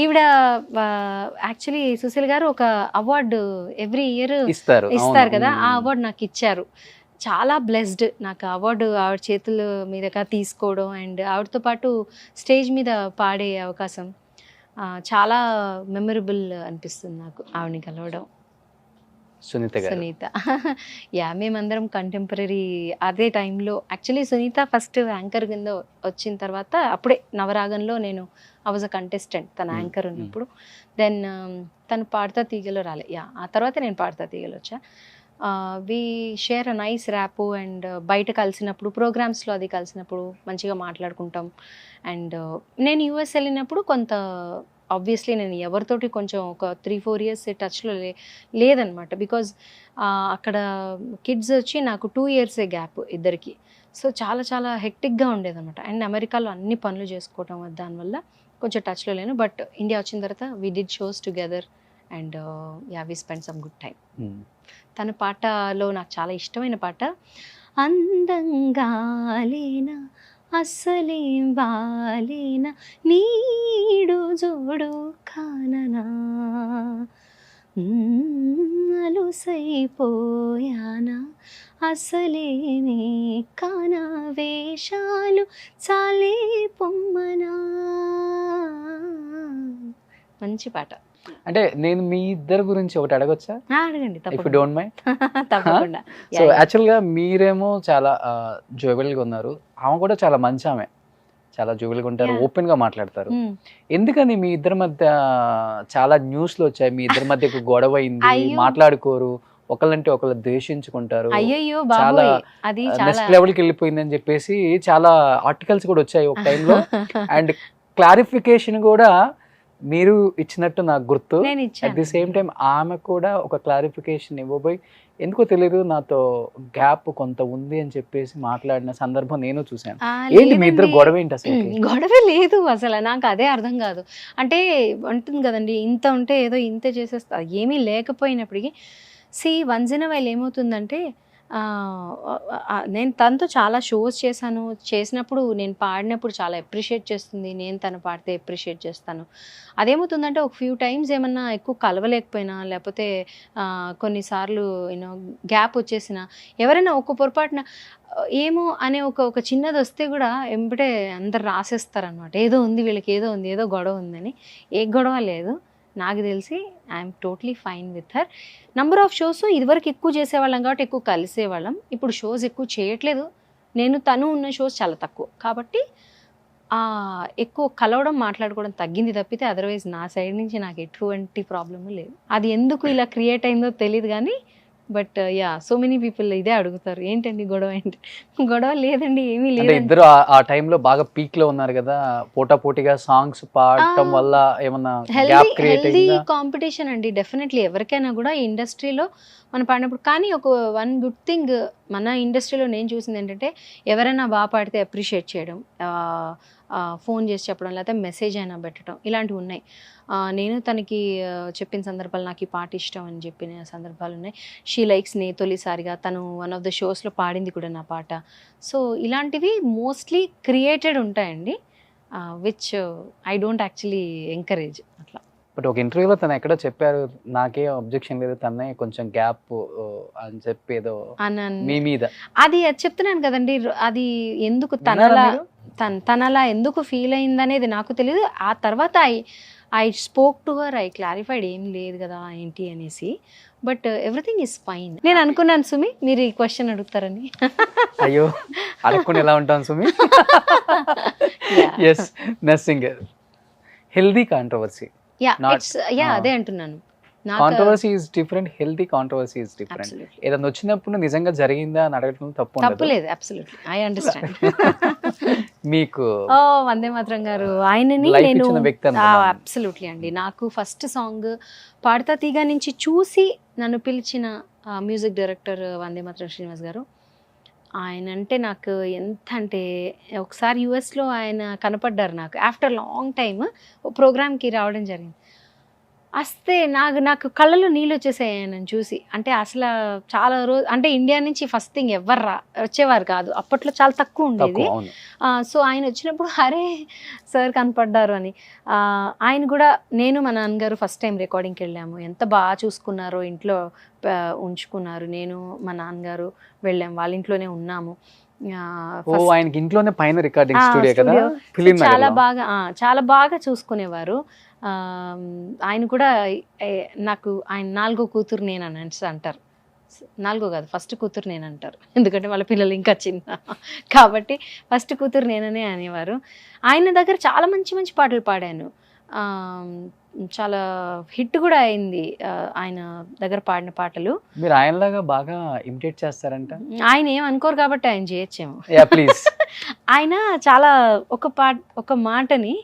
ఈవిడ యాక్చువల్లీ సుశీల్ గారు ఒక అవార్డు ఎవ్రీ ఇయర్ ఇస్తారు కదా, ఆ అవార్డు నాకు ఇచ్చారు. చాలా బ్లెస్డ్, నాకు అవార్డు ఆవిడ చేతుల మీదగా తీసుకోవడం అండ్ ఆవిడతో పాటు స్టేజ్ మీద పాడే అవకాశం చాలా మెమరబుల్ అనిపిస్తుంది నాకు ఆవిడని కలవడం. సునీత యా, మేమందరం కంటెంపరీ అదే టైంలో. యాక్చువల్లీ సునీత ఫస్ట్ యాంకర్ కింద వచ్చిన తర్వాత అప్పుడే నవరాగంలో నేను వాజ్ అ కంటెస్టెంట్, తన యాంకర్ ఉన్నప్పుడు. దెన్ తను పాడతా తీగలో రాలే, యా ఆ తర్వాత నేను పాడతా తీగలో వచ్చా. We share a nice rapport and బయట కలిసినప్పుడు ప్రోగ్రామ్స్లో అది కలిసినప్పుడు మంచిగా మాట్లాడుకుంటాం. అండ్ నేను యూఎస్ వెళ్ళినప్పుడు కొంత ఆబ్వియస్లీ నేను ఎవరితోటి కొంచెం ఒక 3-4 years టచ్లో లేదనమాట, బికాజ్ అక్కడ కిడ్స్ వచ్చి నాకు 2 years గ్యాప్ ఇద్దరికి. సో చాలా చాలా హెక్టిక్గా ఉండేదన్నమాట. అండ్ అమెరికాలో అన్ని పనులు చేసుకోవటం దానివల్ల కొంచెం టచ్లో లేను. బట్ ఇండియా వచ్చిన తర్వాత we did shows together and yeah we spend some good time. తన పాటలో నాకు చాలా ఇష్టమైన పాట, అందంగా లేనా అస్సలేం బాలేనా నీడు జోడు కాననా, అలుసైపోయానా అసలేమే కానా వేషాలు చాలే పొమ్మనా. మంచి పాట. అంటే నేను మీ ఇద్దరు గురించి ఒకటి అడగొచ్చా? అడగండి, ఇఫ్ యు డోంట్ మైండ్. తప్పకుండా. సో యాక్చువల్గా మీరేమో చాలా జోవెల్గా ఉన్నారు, ఆమె కూడా చాలా మంచి ఆమె, చాలా జోవెల్గా ఉంటారు, ఓపెన్ గా మాట్లాడతారు. ఎందుకని మీ ఇద్దరి మధ్య చాలా న్యూస్లు వచ్చాయి, మీ ఇద్దరి మధ్య గొడవ అయింది, మాట్లాడుకోరు, ఒకళ్ళంటే ఒకళ్ళు ద్వేషించుకుంటారు, చాలా నెక్స్ట్ లెవెల్కి వెళ్ళిపోయిందని చెప్పేసి చాలా ఆర్టికల్స్ కూడా వచ్చాయి ఒక టైంలో. అండ్ క్లారిఫికేషన్ కూడా మీరు ఇచ్చినట్టు నాకు గుర్తు. నేను అట్ ది సేమ్ ఇచ్చాను. టైం ఆమె కూడా ఒక క్లారిఫికేషన్ ఇవ్వబోయి ఎందుకో తెలియదు నాతో గ్యాప్ కొంత ఉంది అని చెప్పేసి మాట్లాడిన సందర్భం నేను చూశాను. ఏంటి మీ ఇద్దరు లేదండి. గొడవ ఏంటి అసలు? గొడవ లేదు అసలు, నాకు అదే అర్థం కాదు. అంటే ఉంటుంది కదండి, ఇంత ఉంటే ఏదో ఇంత చేసేస్తా, ఏమీ లేకపోయినప్పటికీ వన్స్ ఇన్ వైల్ ఏమవుతుందంటే నేను తనతో చాలా షోస్ చేసినప్పుడు నేను పాడినప్పుడు చాలా అప్రిషియేట్ చేస్తుంది, నేను తను పాడితే అప్రిషియేట్ చేస్తాను. అదేమవుతుందంటే ఒక ఫ్యూ టైమ్స్ ఏమన్నా ఎక్కువ కలవలేకపోయినా, లేకపోతే కొన్నిసార్లు గ్యాప్ వచ్చేసిన, ఎవరైనా ఒక పొరపాటున ఏమో అనే ఒక చిన్నది వస్తే కూడా ఎంబటే అందరు రాసేస్తారనమాట, ఏదో ఉంది వీళ్ళకి, ఏదో ఉంది, ఏదో గొడవ ఉందని. ఏ గొడవ లేదు, నాకు తెలిసి I'm totally fine with her. Number of shows ఇదివరకు ఎక్కువ చేసేవాళ్ళం కాబట్టి ఎక్కువ కలిసేవాళ్ళం, ఇప్పుడు షోస్ ఎక్కువ చేయట్లేదు. తను ఉన్న షోస్ చాలా తక్కువ కాబట్టి ఎక్కువ కలవడం, మాట్లాడుకోవడం తగ్గింది తప్పితే అదర్వైజ్ నా సైడ్ నుంచి నాకు ఎటువంటి ప్రాబ్లము లేదు. అది ఎందుకు ఇలా క్రియేట్ అయిందో తెలియదు కానీ బట్ సో మెనీ పీపుల్ ఇదే అడుగుతారు, ఏంటండి గొడవ ఏంటి? గొడవ లేదండి, ఏమీ అంటే లేదు. ఇద్దరు ఆ టైంలో బాగా పీక్ లో ఉన్నారు కదా, పోటాపోటీగా సాంగ్స్ పాడటం వల్ల ఏమన్నా గ్యాప్ క్రియేట్ హెల్దీ అయిందా? కాంపిటీషన్ అండి, డెఫినెట్లీ ఎవరికైనా కూడా ఈ ఇండస్ట్రీలో మనం పాడినప్పుడు. కానీ వన్ గుడ్ థింగ్ మన ఇండస్ట్రీలో నేను చూసింది ఏంటంటే, ఎవరైనా బాగా పాడితే అప్రిషియేట్ చేయడం, ఫోన్ చేసి చెప్పడం, లేకపోతే మెసేజ్ అయినా పెట్టడం, ఇలాంటివి ఉన్నాయి. నేను తనకి చెప్పిన సందర్భాలు, నాకు ఈ పాట ఇష్టం అని చెప్పిన సందర్భాలు ఉన్నాయి. షీ లైక్స్ నే తొలిసారిగా తను వన్ ఆఫ్ ద షోస్లో పాడింది కూడా నా పాట. సో ఇలాంటివి మోస్ట్లీ క్రియేటెడ్ ఉంటాయండి, which I don't actually encourage అట్లా. బట్ ఒక ఇంటర్వ్యూలో తను ఎక్కడో చెప్పారు, నాకే అబ్జెక్షన్ లేదు, తనే కొంచెం గ్యాప్ అని చెప్పి ఏదో మీ మీద. అది చెప్తున్నాను కదండి, అది ఎందుకు విన్నారా మీరు? తనలా ఎందుకు ఫీల్ అయిందనేది నాకు తెలియదు. ఆ తర్వాత I spoke to her, I clarified ఏం లేదు కదా ఏంటి అనేసి. But everything is fine. నేను అనుకున్నాను సుమి మీరు ఈ క్వశ్చన్ అడుగుతారని. అయ్యో, అడగకుండా ఎలా ఉంటాను Sumi. Yes, nothing. Healthy controversy. అదే అంటున్నాను. Controversy is different, healthy controversy is different. ఏదైనా వచ్చినప్పుడు నిజంగా జరిగిందా అని అడగడం తప్పు లేదు, అబ్సల్యూట్లీ ఐ అండర్స్టాండ్. మీకు వందే మాత్రం గారు ఆయనని నేను అబ్సల్యూట్లీ అండి, నాకు ఫస్ట్ సాంగ్ పాడతా తీగ నుంచి చూసి నన్ను పిలిచిన మ్యూజిక్ డైరెక్టర్ వందే మాత్రం శ్రీనివాస్ గారు. ఆయన అంటే నాకు ఎంత అంటే, ఒకసారి యుఎస్లో ఆయన కనపడ్డారు నాకు ఆఫ్టర్ లాంగ్ టైమ్, ప్రోగ్రామ్కి రావడం జరిగింది. వస్తే నాకు కళ్ళలో నీళ్ళు వచ్చేసాయి ఆయనను చూసి. అంటే అసలు చాలా రోజు అంటే ఇండియా నుంచి ఫస్ట్ థింగ్ ఎవరు వచ్చేవారు కాదు, అప్పట్లో చాలా తక్కువ ఉండేది. సో ఆయన వచ్చినప్పుడు అరే సార్ కనపడ్డారు అని. ఆయన కూడా, నేను మా నాన్నగారు ఫస్ట్ టైం రికార్డింగ్కి వెళ్ళాము, ఎంత బాగా చూసుకున్నారో, ఇంట్లో ఉంచుకున్నారు. నేను మా నాన్నగారు వెళ్ళాము, వాళ్ళ ఇంట్లోనే ఉన్నాము. ఆయనకి ఇంట్లోనే పైన రికార్డింగ్ స్టూడియో కదా, చాలా బాగా చూసుకునేవారు. ఆయన కూడా నాకు ఆయన 4వ కూతురు నేను అని అంటారు. 4 కాదు, ఫస్ట్ కూతురు నేను అంటారు, ఎందుకంటే వాళ్ళ పిల్లలు ఇంకా చిన్న కాబట్టి ఫస్ట్ కూతురు నేననే అనేవారు. ఆయన దగ్గర చాలా మంచి మంచి పాటలు పాడాను, చాలా హిట్ కూడా అయింది ఆయన దగ్గర పాడిన పాటలు. మీరు ఆయనలాగా బాగా ఇమిటేట్ చేస్తారంట. ఆయన ఏమనుకోరు కాబట్టి ఆయన చేయొచ్చేమో. ప్లీజ్. ఆయన చాలా ఒక మాటని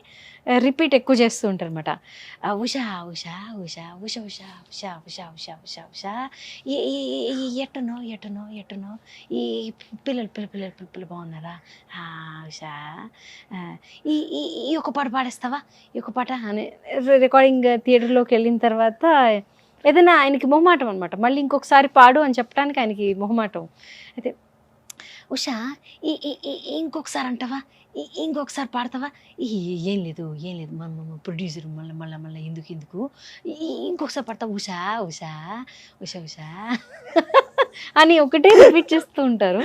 రిపీట్ ఎక్కువ చేస్తూ ఉంటారు అనమాట. ఉషా ఉషా ఉషా ఉషా ఉషా ఉషా ఉషా ఉషా ఉషా ఉషా ఎట్టనో ఎట్టనో ఎట్టనో ఈ పిల్లలు బాగున్నారా ఉషా, ఈ ఒక పాట పాడేస్తావా, ఈ ఒక పాట అని. రికార్డింగ్ థియేటర్లోకి వెళ్ళిన తర్వాత ఏదైనా ఆయనకి మొహమాటం అనమాట, మళ్ళీ ఇంకొకసారి పాడు అని చెప్పడానికి ఆయనకి మొహమాటం. అయితే ఉషా ఇంకొకసారి అంటావా, ఇంకొకసారి పాడతావా, ఏం లేదు ప్రొడ్యూసర్ మళ్ళీ ఎందుకు ఇంకొకసారి పాడతావా, ఉషా ఉషా ఉషా ఉషా అని ఒకటే రిపీట్ చేస్తూ ఉంటారు.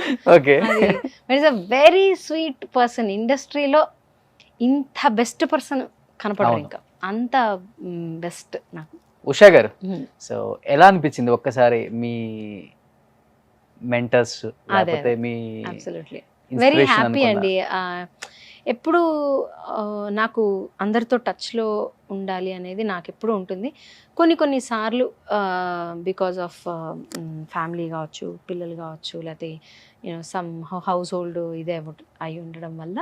It's a very sweet person. ఇండస్ట్రీలో ఇంత బెస్ట్ పర్సన్ కనపడరు, ఇంకా అంత బెస్ట్ నాకు. ఉషా గారు, సో ఎలా అనిపించింది ఒక్కసారి మీ మెంటర్స్, లేకపోతే మీ అబ్సల్యూట్లీ వెరీ హ్యాపీ అండి. ఎప్పుడు నాకు అందరితో టచ్లో ఉండాలి అనేది నాకు ఎప్పుడు ఉంటుంది. కొన్నిసార్లు బికాజ్ ఆఫ్ ఫ్యామిలీ కావచ్చు, పిల్లలు కావచ్చు, లేకపోతే సమ్ హౌస్ హోల్డ్ ఇదే అయి ఉండడం వల్ల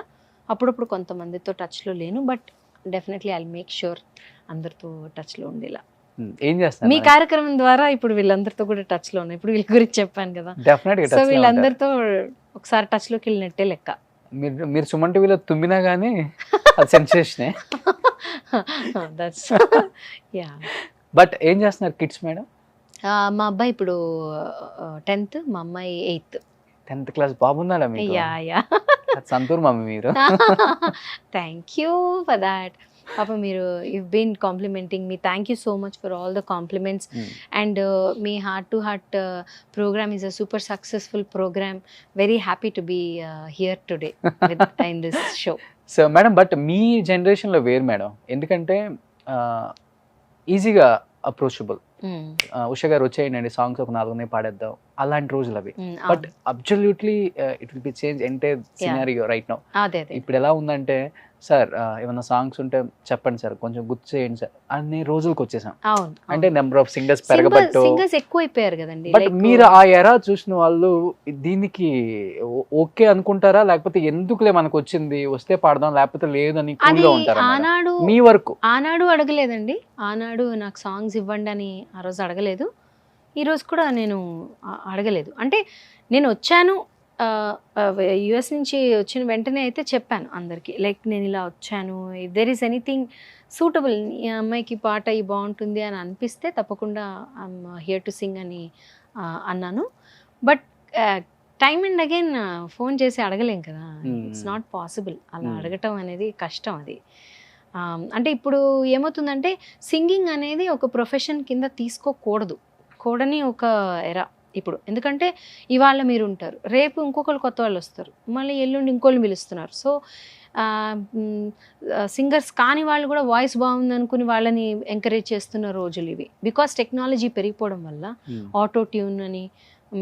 అప్పుడప్పుడు కొంతమందితో టచ్లో లేను. But definitely I make sure అందరితో టచ్లో ఉండేలా. ఏం చేస్తారు మీ కార్యక్రమం ద్వారా ఇప్పుడు వీళ్ళందరితో కూడా టచ్లో ఉన్నాయి. ఇప్పుడు వీళ్ళ గురించి చెప్పాను కదా, డెఫినెట్ గా సో touch లో ఉంటారు. వీళ్ళందరితో ఒకసారి టచ్లోకి వెళ్ళినట్టే లెక్క. మీరు సుమన్ టీవీలో తుమ్మినా గానీ అది సెన్సేషనే. That's yeah. బట్ ఏం చేస్తున్నారు కిడ్స్ మేడం? మా అబ్బాయి ఇప్పుడు 10th, మా అమ్మాయి 8th. 10th క్లాస్ బాగున్నాడా మీకు? Yeah yeah. సంతూర్ మమ్మీ మీరు. Thank you for that. పాప మీరు you've been complimenting me. Thank you so much for all the compliments. And me heart to heart program is a super successful program. Very happy to be here today in this show. So madam but మీ జనరేషన్లో వేరు madam, ఎందుకంటే ఈజీగా approachable. Usha గారు వచ్చేయండి songs ఒక 4 పాడేద్దాం, అలాంటి రోజులు అవి. But absolutely it will be change entire scenario right now. అదే ఇప్పుడు ఎలా ఉందంటే సార్ ఏమన్నా సాంగ్స్ ఉంటే చెప్పండి సార్, కొంచెం గుర్తు చేయండి సార్ అన్ని రోజులకు వచ్చేసాం. అవును, అంటే నెంబర్ ఆఫ్ సింగర్స్ పెరగబట్టు. సింగర్స్ ఎక్కువైపోయారు కదండి. బట్ మీరు ఆ ఎరా చూసిన వాళ్ళు దీనికి ఓకే అనుకుంటారా, లేకపోతే ఎందుకులే మనకు వచ్చింది వస్తే పాడదాం లేకపోతే లేదని కూల్గా ఉంటారా? ఆనాడు మీ వరకు ఆనాడు అడగలేదండి. ఆనాడు నాకు సాంగ్స్ ఇవ్వండి అని ఆ రోజు అడగలేదు, ఈ రోజు కూడా నేను అడగలేదు. అంటే నేను వచ్చాను యుఎస్ నుంచి వచ్చిన వెంటనే అయితే చెప్పాను అందరికీ, లైక్ నేను ఇలా వచ్చాను, if there is anything suitable, ఈ అమ్మాయికి పాట ఈ బాగుంటుంది అని అనిపిస్తే తప్పకుండా ఐఎమ్ హియర్ టు సింగ్ అని అన్నాను. But time and again phone చేసి అడగలేం కదా, ఇట్స్ నాట్ పాసిబుల్. అలా అడగటం అనేది కష్టం. అది అంటే ఇప్పుడు ఏమవుతుందంటే సింగింగ్ అనేది ఒక ప్రొఫెషన్ కింద తీసుకోకూడదు, కూడని ఒక ఎరా ఇప్పుడు. ఎందుకంటే ఇవాళ మీరు ఉంటారు, రేపు ఇంకొకరు కొత్త వాళ్ళు వస్తారు, మళ్ళీ ఎల్లుండి ఇంకోళ్ళు పిలుస్తున్నారు. సో సింగర్స్ కాని వాళ్ళు కూడా వాయిస్ బాగుంది అనుకుని వాళ్ళని ఎంకరేజ్ చేస్తున్న రోజులు ఇవి. బికాస్ టెక్నాలజీ పెరిగిపోవడం వల్ల ఆటో ట్యూన్ అని,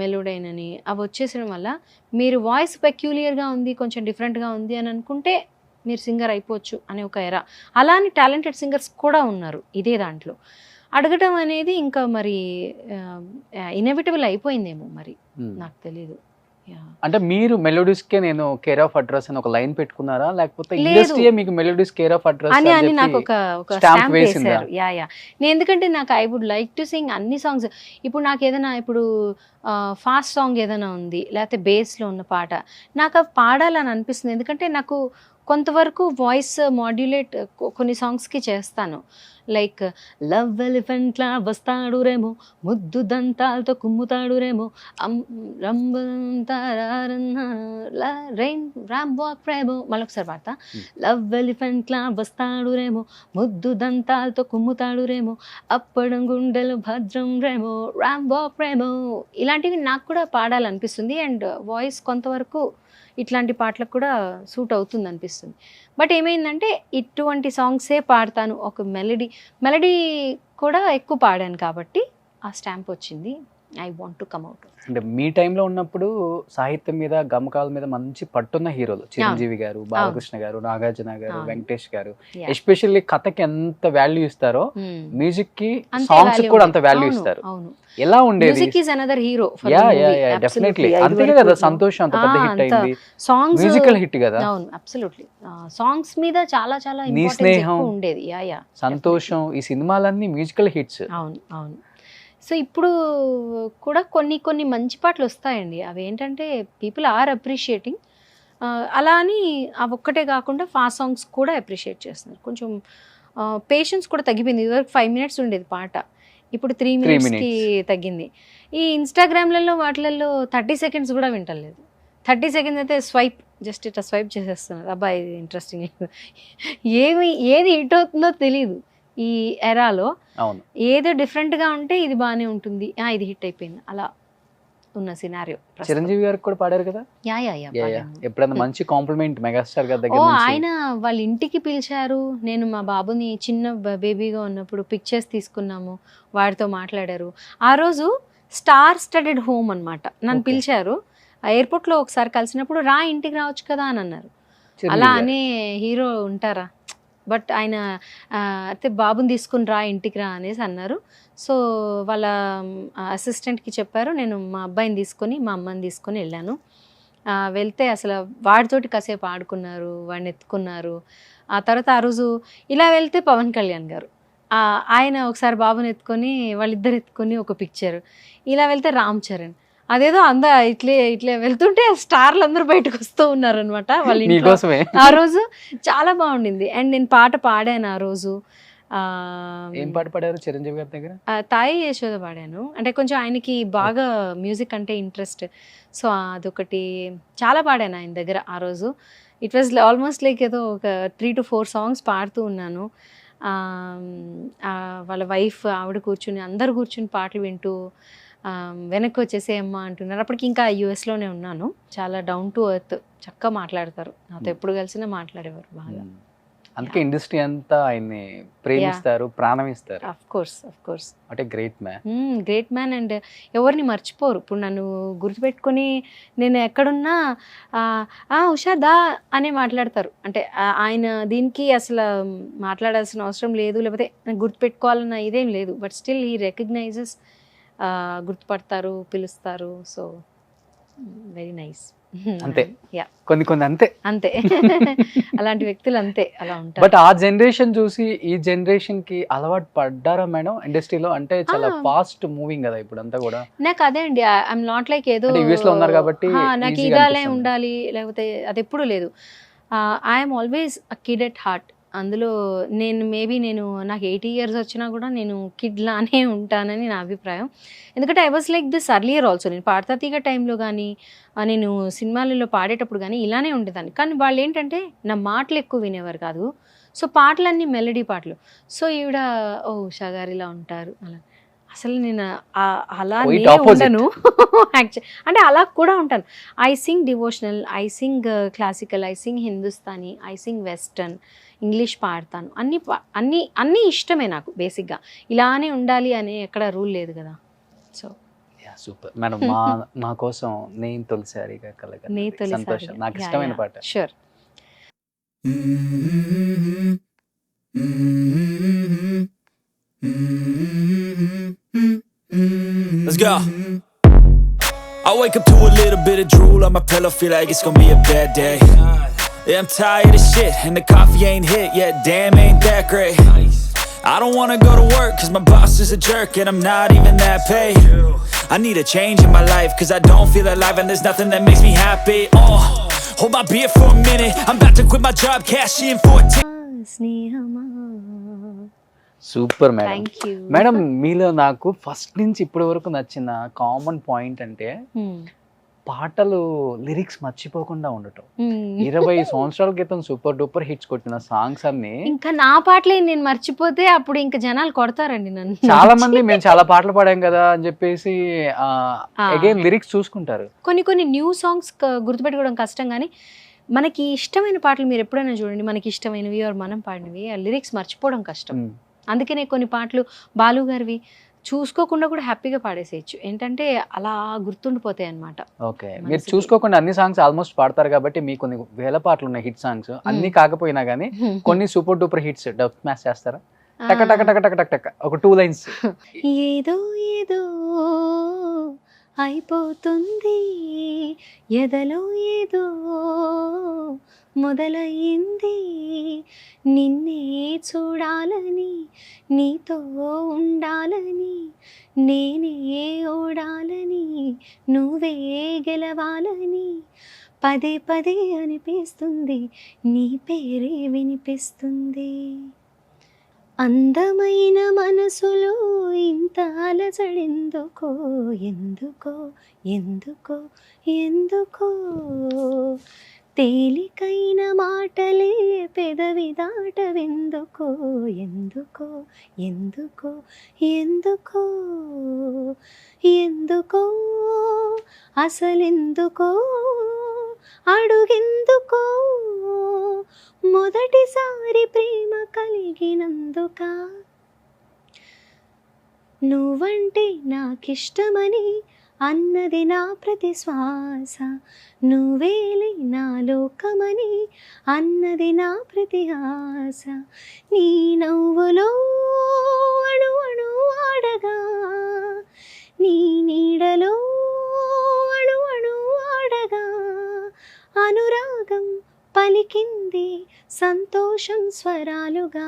మెలోడైన్ అని అవి వచ్చేసడం వల్ల మీరు వాయిస్ పెక్యులియర్గా ఉంది, కొంచెం డిఫరెంట్గా ఉంది అని అనుకుంటే మీరు సింగర్ అయిపోవచ్చు అనే ఒక ఎరా. అలానే టాలెంటెడ్ సింగర్స్ కూడా ఉన్నారు ఇదే దాంట్లో. అడగటం అనేది ఇంకా మరి ఇన్ఎవిటబుల్ అయిపోయిందేమో మరి, నాకు తెలీదు. అంటే మీరు మెలోడీస్కే నేను కేర్ ఆఫ్ అడ్రస్ అని ఒక లైన్ పెట్టుకున్నారా, లేకపోతే ఇండస్ట్రీయే మీకు మెలోడీస్ కేర్ ఆఫ్ అడ్రస్ అని నాకు ఒక స్టాంప్ వేశారు. Yeah yeah. నేను ఎందుకంటే నాకు I would like to sing అన్ని సాంగ్స్. ఇప్పుడు నాకు ఏదైనా ఇప్పుడు ఫాస్ట్ సాంగ్ ఏదైనా ఉంది, లేకపోతే బేస్లో ఉన్న పాట నాకు అవి పాడాలని అనిపిస్తుంది. ఎందుకంటే నాకు కొంతవరకు వాయిస్ మాడ్యులేట్ కొన్ని సాంగ్స్కి చేస్తాను. లైక్ లవ్ ఎలిఫెంట్లా వస్తాడు రేమో, ముద్దు దంతాలతో కుమ్ముతాడు రేమో, రేమో. మళ్ళొకసారి పాడతా. లవ్ ఎలిఫెంట్లా వస్తాడు రేమో, ముద్దు దంతాలతో కుమ్ముతాడు రేమో, అప్పడం గుండెలు భద్రం రేమో, రాంబాక్ రేమో. ఇలాంటివి నాకు కూడా పాడాలనిపిస్తుంది. అండ్ వాయిస్ కొంతవరకు ఇట్లాంటి పాటలకు కూడా సూట్ అవుతుంది అనిపిస్తుంది. బట్ ఏమైందంటే ఇటువంటి సాంగ్సే పాడతాను, ఒక మెలడీ కూడా ఎక్కువ పాడాను కాబట్టి ఆ స్టాంప్ వచ్చింది. I want to come out. అంటే మీ టైంలో ఉన్నప్పుడు సాహిత్యం మీద గమకాల మీద మంచి పట్టున్న హీరోలు చిరంజీవి గారు, బాలకృష్ణ గారు, నాగార్జున గారు, వెంకటేష్ గారు. ఎస్పెషల్లీ కథకి ఎంత వాల్యూ ఇస్తారో మ్యూజిక్ కి, సాంగ్స్ కూడా అంత వాల్యూ ఇస్తారు. ఎలా ఉండేది? Music is another hero. Definitely. అంతే కదా సంతోషం అంత పెద్ద హిట్ అయింది, సాంగ్స్ మ్యూజికల్ హిట్ కదా. అవును, అబ్సల్యూట్లీ. సాంగ్స్ మీద చాలా చాలా నీ స్నేహం, ఉండేది. యా యా, సంతోషం, ఈ సినిమాలన్నీ మ్యూజికల్ హిట్స్. అవును అవును. సో ఇప్పుడు కూడా కొన్ని మంచి పాటలు వస్తాయండి. అవి ఏంటంటే పీపుల్ ఆర్ అప్రిషియేటింగ్. అలా అని అవి ఒక్కటే కాకుండా ఫాస్ట్ సాంగ్స్ కూడా అప్రిషియేట్ చేస్తున్నారు. కొంచెం పేషెన్స్ కూడా తగ్గిపోయింది. ఇదివరకు 5 minutes ఉండేది పాట, ఇప్పుడు 3 minutesకి తగ్గింది. ఈ ఇన్స్టాగ్రామ్లలో వాటిలలో 30 seconds కూడా వింటలేదు. 30 seconds అయితే జస్ట్ ఇట్లా స్వైప్ చేసేస్తున్నారు. అబ్బాయి ఇది ఇంట్రెస్టింగ్. ఏది హిట్ అవుతుందో తెలియదు ఈ ఎరాలో. ఏదో డిఫరెంట్గా ఉంటే ఇది బాగానే ఉంటుంది, ఇది హిట్ అయిపోయింది, అలా ఉన్న సినారియో. చిరంజీవి గారికి కూడా పాడారు కదా. Yeah yeah yeah. ఎప్పుడైనా మంచి కాంప్లిమెంట్ మెగాస్టార్ గారి దగ్గర నుంచి? ఆయన వాళ్ళ ఇంటికి పిలిచారు. నేను మా బాబుని చిన్న బేబీగా ఉన్నప్పుడు పిక్చర్స్ తీసుకున్నాము, వాడితో మాట్లాడారు. ఆ రోజు స్టార్ స్టడెడ్ హోమ్ అన్నమాట. నన్ను పిలిచారు ఎయిర్పోర్ట్లో. ఒకసారి కలిసినప్పుడు రా ఇంటికి రావచ్చు కదా అని అన్నారు. అలా అనే హీరో ఉంటారా? బట్ ఆయన అయితే బాబుని తీసుకుని రా ఇంటికి రా అనేసి అన్నారు. సో వాళ్ళ అసిస్టెంట్కి చెప్పారు, నేను మా అబ్బాయిని తీసుకొని మా అమ్మని తీసుకొని వెళ్ళాను. వెళ్తే అసలు వాడితోటి కాసేపు ఆడుకున్నారు, వాడిని ఎత్తుకున్నారు. ఆ తర్వాత ఆ రోజు ఇలా వెళ్తే పవన్ కళ్యాణ్ గారు, ఆయన ఒకసారి బాబుని ఎత్తుకొని వాళ్ళిద్దరు ఎత్తుకొని ఒక పిక్చర్. ఇలా వెళ్తే రామ్ చరణ్, అదేదో ఇట్లే ఇట్లే వెళ్తుంటే స్టార్లు అందరూ బయటకు వస్తూ ఉన్నారనమాట వాళ్ళ ఇంట్లో. నీకోసమే ఆ రోజు చాలా బాగుండింది. అండ్ నేను పాట పాడాను ఆ రోజు. ఏం పాట పాడారు చిరంజీవి గారి దగ్గర? తాయి యశోద పాడాను. అంటే కొంచెం ఆయనకి బాగా మ్యూజిక్ అంటే ఇంట్రెస్ట్, సో అదొకటి చాలా పాడాను ఆయన దగ్గర ఆ రోజు. ఇట్ వాజ్ ఆల్మోస్ట్ లైక్ ఏదో ఒక 3 to 4 సాంగ్స్ పాడుతూ ఉన్నాను. వాళ్ళ వైఫ్ ఆవిడ కూర్చుని, అందరు కూర్చుని పాటలు వింటూ వెనక్కి వచ్చేసేయమ్మా అంటున్నారు. అప్పటికి ఇంకా యుఎస్లోనే ఉన్నాను. చాలా డౌన్ టు ఎర్త్, చక్కగా మాట్లాడతారు, నాతో ఎప్పుడు కలిసినా మాట్లాడేవారు బాగా. అందుకే ఇండస్ట్రీ అంతా ఆయన్ని ప్రేమిస్తారు, ప్రాణం ఇస్తారు. ఆఫ్ కోర్స్ అంటే great man. Great man. And ఎవరిని మర్చిపోరు. ఇప్పుడు నన్ను గుర్తుపెట్టుకొని నేను ఎక్కడున్నా ఉషా దా అనే మాట్లాడతారు. అంటే ఆయన దీనికి అసలు మాట్లాడాల్సిన అవసరం లేదు, లేకపోతే గుర్తుపెట్టుకోవాలన్న ఇదేం లేదు. బట్ స్టిల్ హీ రికగ్నైజెస్, గుర్తుపడతారు, పిలుస్తారు. So very nice. అంతే, కొన్ని అంతే అంతే అలాంటి వ్యక్తులు అంతే అలా ఉంటారు. బట్ ఆ జనరేషన్ చూసి ఈ జనరేషన్ కి అలవాటు పడ్డారా మేడం ఇండస్ట్రీలో? అంటే చాలా ఫాస్ట్ మూవింగ్ కదా ఇప్పుడు అంతా కూడా. నాకు అదే అండి, ఐఎమ్ నాట్ లైక్ ఏదో యూఎస్ లో ఉన్నారు కాబట్టి నాకు ఇదాలే ఉండాలి లేకపోతే అది ఎప్పుడు లేదు. I'm always a kid at heart. అందులో నేను నాకు 80 years వచ్చినా కూడా నేను కిడ్ లానే ఉంటానని నా అభిప్రాయం. ఎందుకంటే I was like this earlier also. నేను పాడతా తీగ టైంలో కానీ, నేను సినిమాలలో పాడేటప్పుడు కానీ ఇలానే ఉండేదాన్ని. కానీ వాళ్ళు ఏంటంటే నా మాటలు ఎక్కువ వినేవారు కాదు. సో పాటలన్నీ మెలడీ పాటలు. సో ఈవిడ ఉషా గారు ఇలా ఉంటారు అలా. అసలు నేను అలా ఉండను అంటే అలా కూడా ఉంటాను. I sing devotional, I sing classical, I sing Hindustani, I sing western, English పాడతాను. అన్నీ ఇష్టమే నాకు బేసిక్గా. ఇలానే ఉండాలి అనే ఎక్కడ రూల్ లేదు కదా. So super madam. మా కోసం నేను తొలిసారిగా సంతోషం, నాకు ఇష్టమైన పాట. Sure. Let's go. I wake up to a little bit of drool on my pillow, feel like it's gonna be a bad day. Yeah, I'm tired of shit and the coffee ain't hit yet, damn ain't that great. I don't wanna go to work cause my boss is a jerk and I'm not even that paid. I need a change in my life cause I don't feel alive and there's nothing that makes me happy. Hold my beer for a minute, I'm about to quit my job, cash in for a super madam. Madam మీలో నాకు first నుంచి ఇప్పటి వరకు నచ్చిన common point అంటే పాటలు lyrics మర్చిపోకుండా ఉండటం. 20 సంవత్సరాల క్రితం సూపర్ డూపర్ హిట్స్ కొట్టిన సాంగ్స్ అన్ని ఇంకా నా పాటలే నేను మర్చిపోతే అప్పుడు ఇంకా జనాలు కొడతారండి నన్ను. చాలా మంది మేము చాలా పాటలు పాడాం కదా అని చెప్పేసి అగైన్ లిరిక్స్ చూసుకుంటారు. కొన్ని న్యూ సాంగ్స్ గుర్తుపెట్టుకోవడం కష్టం, కానీ మనకి ఇష్టమైన పాటలు మీరు ఎప్పుడైనా చూడండి, మనకి ఇష్టమైనవి మనం పాడినవి ఆ లిరిక్స్ మర్చిపోవడం కష్టం. అందుకనే కొన్ని పాటలు బాలు గారివి చూసుకోకుండా కూడా హ్యాపీగా పాడేసేయచ్చు, ఏంటంటే అలా గుర్తుండిపోతాయి అన్నమాట. ఓకే, మీరు చూసుకోకుండా అన్ని సాంగ్స్ ఆల్మోస్ట్ పాడతారు కాబట్టి మీకు కొన్ని వేల పాటలు ఉన్నాయి హిట్ సాంగ్స్. అన్ని కాకపోయినా కానీ కొన్ని super duper hits dub smash చేస్తారా? టక టక టక టక టక టక ఒక 2 lines. ఏదో ఏదో అయిపోతుంది ఎదలో ఏదో మొదలయ్యింది, నిన్నే చూడాలని నీతో ఉండాలని నేనే ఓడాలని నువ్వే గెలవాలని పదే పదే అనిపిస్తుంది, నీ పేరే వినిపిస్తుంది. అందమైన మనసులో ఇంత అలజడెందుకో ఎందుకో ఎందుకో ఎందుకో, తేలికైన మాటలే పెదవి దాటవెందుకో ఎందుకో ఎందుకో ఎందుకో ఎందుకో అసలెందుకో అడుగెందుకో, మొదటిసారి ప్రేమ కలిగినందుక, నువ్వంటే నాకిష్టమని అన్నది నా ప్రతి శ్వాస, నువ్వేలే నా లోకమని అన్నది నా ప్రతి ఆశ, నీ నవ్వులో అణు అణు ఆడగా నీ నీడలో అణు అణు ఆడగా అనురాగం పలికింది సంతోషం స్వరాలుగా,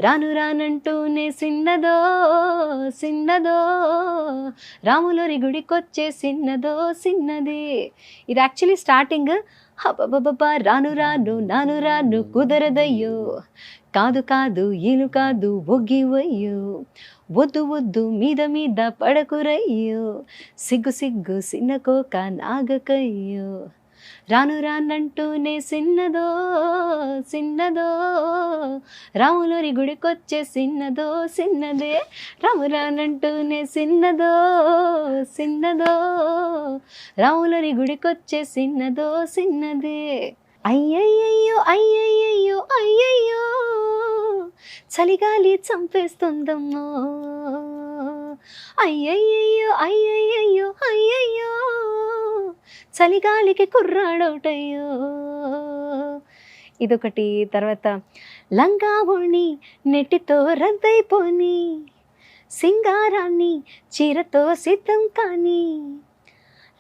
రాను రానంటూనే సిన్నదో సిన్నదో రాములోని గుడికొచ్చే సిన్నదో సిన్నదే. ఇది యాక్చువల్లీ స్టార్టింగ్ హబబబా రాను రాను నాను రాను కుదరదయ్యో, కాదు కాదు ఈలు కాదు ఒగ్గివయ్యో, వద్దు వద్దు మీద మీద పడకురయ్యో, సిగ్గు సిగ్గు సిన్నకోక నాగకయ్యో, రాను రానంటూనే సిన్నదో సిన్నదో రాములోని గుడికొచ్చే సిన్నదో సిన్నదే, రాము రానంటూనే సిన్నదో సిన్నదో రాములోని గుడికొచ్చే సిన్నదో సిన్నదే. అయ్యయ్యో అయ్యయ్యో అయ్యయ్యో చలిగాలి చంపేస్తుందమ్మో, అయ్యయ్యో అయ్యయ్యో అయ్యయ్యో చలిగాలికి కుర్రాడోటయ్యో. ఇదొకటి. తర్వాత లంగా ఓణి నెట్టితో రద్దయిపోని, సింగారాన్ని చీరతో సిద్ధం కాని,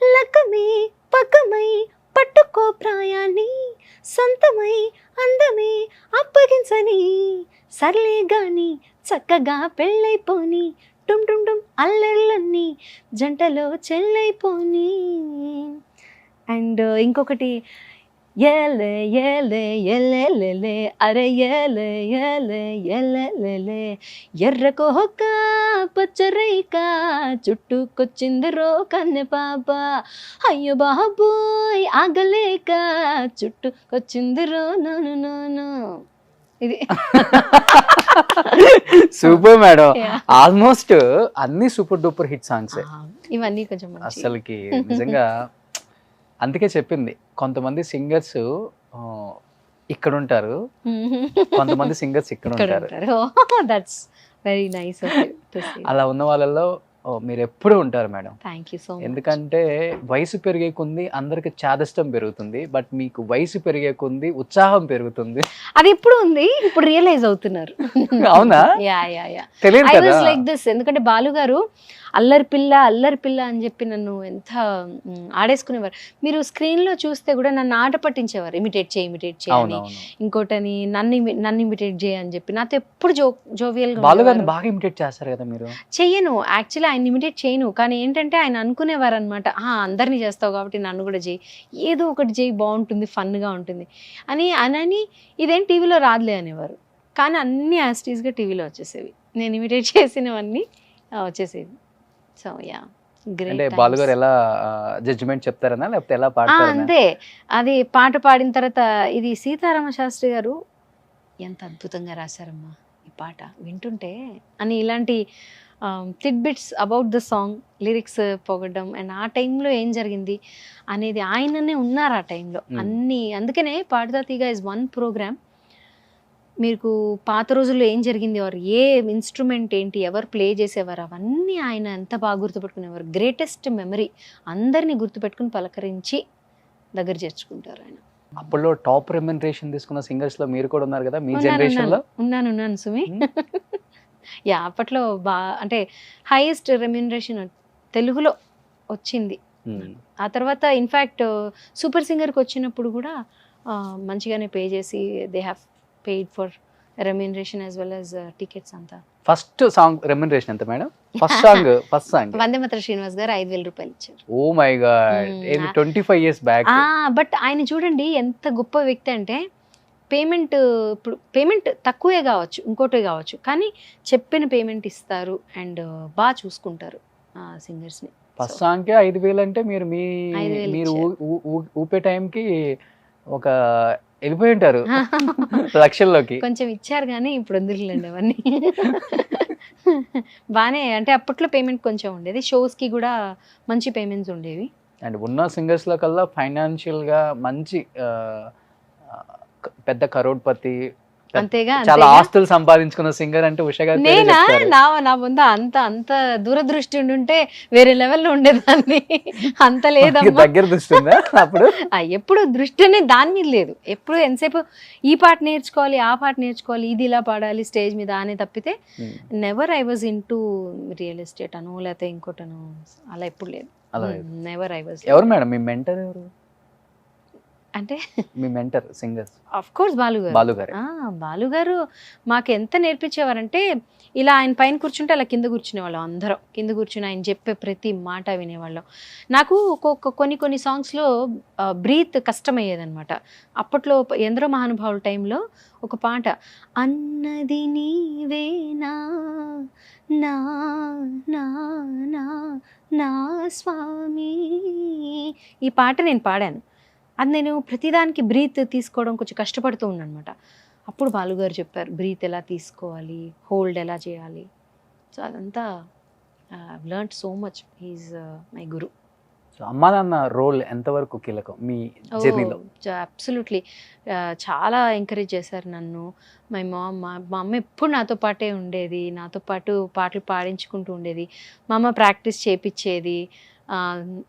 లక్కమే పక్కమై పట్టుకో ప్రాయాన్ని, సొంతమై అందమే అప్పగించని, సర్లే గాని చక్కగా పెళ్ళైపోని, డుమ్ డుమ్ డుమ్ అల్లర్లన్నీ జంటలో చెల్లైపోని. అండ్ ఇంకొకటి ఎలే ఎలే ఎలే అరే ఎలే ఎలే ఎలే ఎర్రకోక పచ్చరైక చుట్టుకొచ్చిందిరో కన్నె పాప, అయ్యో బాబోయ్ ఆగలేక చుట్టుకొచ్చిందిరో నాను నాను. ఇది సూపర్ మేడం. ఆల్మోస్ట్ అన్ని సూపర్ డూపర్ హిట్ సాంగ్స్ ఇవన్నీ కొంచెం మంచి. అసలుకి నిజంగా అందుకే చెప్పింది, కొంతమంది సింగర్స్ ఇక్కడ ఉంటారు, కొంతమంది సింగర్స్ ఇక్కడ ఉంటారు. That's very nice. అలా ఉన్న వాళ్ళలో మీరు ఎప్పుడు ఉంటారు madam. Thank you so much. ఎందుకంటే వయసు పెరిగే కొంది అందరికి చాదస్తం పెరుగుతుంది, బట్ మీకు వయసు పెరిగే కొంది ఉత్సాహం పెరుగుతుంది. అది ఎప్పుడు ఉంది, ఇప్పుడు రియలైజ్ అవుతున్నారు. అవునా? Yeah yeah yeah. తెలియదు ఐ కదా. Was like this. ఎందుకంటే బాలు గారు అల్లరి పిల్ల అని చెప్పి నన్ను ఎంత ఆడేసుకునేవారు. మీరు స్క్రీన్ లో చూస్తే కూడా నన్ను ఆట పట్టించేవారు, ఇమిటేట్ చేయని, అవునవును. ఇంకోటని నన్ను ఇమిటేట్ చేయని చెప్పి నాతో ఎప్పుడు జోవియల్ గా బాలు గారిని ఉండేవారు. బాగా ఇమిటేట్ చేస్తారు కదా మీరు. చెయ్యను, యాక్చువల్లీ ఆయన ఇమిటేట్ చేయను, కానీ ఏంటంటే ఆయన అనుకునేవారు అనమాట, అందరినీ చేస్తావు కాబట్టి నన్ను కూడా చేయి, ఏదో ఒకటి చేయి బాగుంటుంది, ఫన్గా ఉంటుంది అని అని. ఇదేం టీవీలో రాదులే అనేవారు, కానీ అన్ని యాస్టీస్గా టీవీలో వచ్చేసేవి, నేను ఇమిటేట్ చేసినవన్నీ వచ్చేసేవి. సో యా, అంటే బాలు గారు ఎలా జడ్జిమెంట్ చెప్తారనా లేకపోతే ఎలా పాడతారనా? అంతే. అది పాట పాడిన తర్వాత ఇది సీతారామ శాస్త్రి గారు ఎంత అద్భుతంగా రాశారమ్మా ఈ పాట వింటుంటే అని, ఇలాంటి tidbits about the song, lyrics పొగడం అండ్ ఆ టైంలో ఏం జరిగింది అనేది ఆయననే ఉన్నారు ఆ టైంలో అన్నీ. అందుకనే పాడుతా తీగ ఇస్ వన్ ప్రోగ్రామ్. మీకు పాత రోజుల్లో ఏం జరిగింది, వారు ఏ ఇన్స్ట్రుమెంట్ ఏంటి, ఎవరు ప్లే చేసేవారు, అవన్నీ ఆయన ఎంత బాగా గుర్తుపెట్టుకునేవారు. గ్రేటెస్ట్ మెమరీ, అందరినీ గుర్తుపెట్టుకుని పలకరించి దగ్గర చేర్చుకుంటారు ఆయన. అప్పట్లో టాప్ రెమ్యునరేషన్ తీసుకున్న సింగర్స్ లో మీరు కూడా ఉన్నారు కదా మీ జనరేషన్ లో. ఉన్నాను సుమి. యా, అప్పట్లో అంటే హైయెస్ట్ రెమ్యునరేషన్ తెలుగులో వచ్చింది. ఆ తర్వాత ఇన్ఫ్యాక్ట్ సూపర్ సింగర్కి వచ్చినప్పుడు కూడా మంచిగానే పే చేసి they have paid for remuneration as well as tickets అంతా. ఫస్ట్ సాంగ్ రెమ్యునరేషన్ ఎంత madam? First song Vandemataram Srinivas garu 5,000 రూపాయలు ఇచ్చారు. Oh my god, 25 years back. But ఆయన చూడండి ఎంత గొప్ప వ్యక్తి అంటే, ఇప్పుడు పేమెంట్ తక్కువే కావచ్చు, ఇంకోటే కావచ్చు, కానీ చెప్పిన పేమెంట్ ఇస్తారు అండ్ బాగా చూసుకుంటారు సింగర్స్ని. ఫస్ట్ సాంగ్కే 5,000 అంటే మీరు మీరు ఊపే టైంకి ఒక వెళ్ళిపోయి ఉంటారు లక్షల్లోకి. కొంచెం ఇచ్చారు కానీ ఇప్పుడు వదిలేండి అవన్నీ. బాగానే, అంటే అప్పట్లో పేమెంట్ కొంచెం ఉండేది, షోస్కి కూడా మంచి పేమెంట్స్ ఉండేవి. అండ్ ఉన్న సింగర్స్లో కల్లా ఫైనాన్షియల్గా మంచి పెద్ద కరోడ్పతి, అంతేగా, చాలా ఆస్తులు సంపాదించుకున్న సింగర్ అంటే ఉషా గారు. నా ముందు అంత దూరదృష్టి ఉండుంటే వేరే లెవెల్లో ఉండేదాన్ని. అంత లేదమ్మా, దగ్గర దృష్టి ఉందా అప్పుడు? ఎప్పుడు దృష్టి అనేది దాని మీద లేదు. ఎప్పుడు ఎంతసేపు ఈ పాట నేర్చుకోవాలి, ఆ పాట నేర్చుకోవాలి, ఇది ఇలా పాడాలి స్టేజ్ మీద అనే తప్పితే never I was in to real estate అనో లేకపోతే ఇంకోటనో అలా ఎప్పుడు లేదు. అలా నెవర్ ఐ వాజ్. ఎవరు మేడం మీ మెంటర్ ఎవరు? అంటే మీ మెంటర్ సింగర్స్? ఆఫ్ కోర్స్ బాలుగారు. బాలుగారు. బాలుగారు మాకు ఎంత నేర్పించేవారంటే, ఇలా ఆయన పైన కూర్చుంటే అలా కింద కూర్చునేవాళ్ళం అందరం. కింద కూర్చుని ఆయన చెప్పే ప్రతి మాట వినేవాళ్ళం. నాకు కొన్ని సాంగ్స్లో బ్రీత్ కష్టమయ్యేదనమాట. అప్పట్లో ఎందరో మహానుభావుల టైంలో ఒక పాట, అన్నది నీవేనా నా నా నా నా స్వామి, ఈ పాట నేను పాడాను. అది నేను ప్రతిదానికి బ్రీత్ తీసుకోవడం కొంచెం కష్టపడుతూ ఉన్నానమాట. అప్పుడు బాలుగారు చెప్పారు బ్రీత్ ఎలా తీసుకోవాలి, హోల్డ్ ఎలా చేయాలి. సో అదంతా learned so much. He's my guru. So అమ్మా నాన్న రోల్ ఎంతవరకు కీలకం మీ జర్నీలో? అబ్సల్యూట్లీ. చాలా ఎంకరేజ్ చేశారు నన్ను. మా అమ్మ ఎప్పుడు నాతో పాటే ఉండేది, నాతో పాటు పాటలు పాడించుకుంటూ ఉండేది. మా అమ్మ ప్రాక్టీస్ చేపించేది.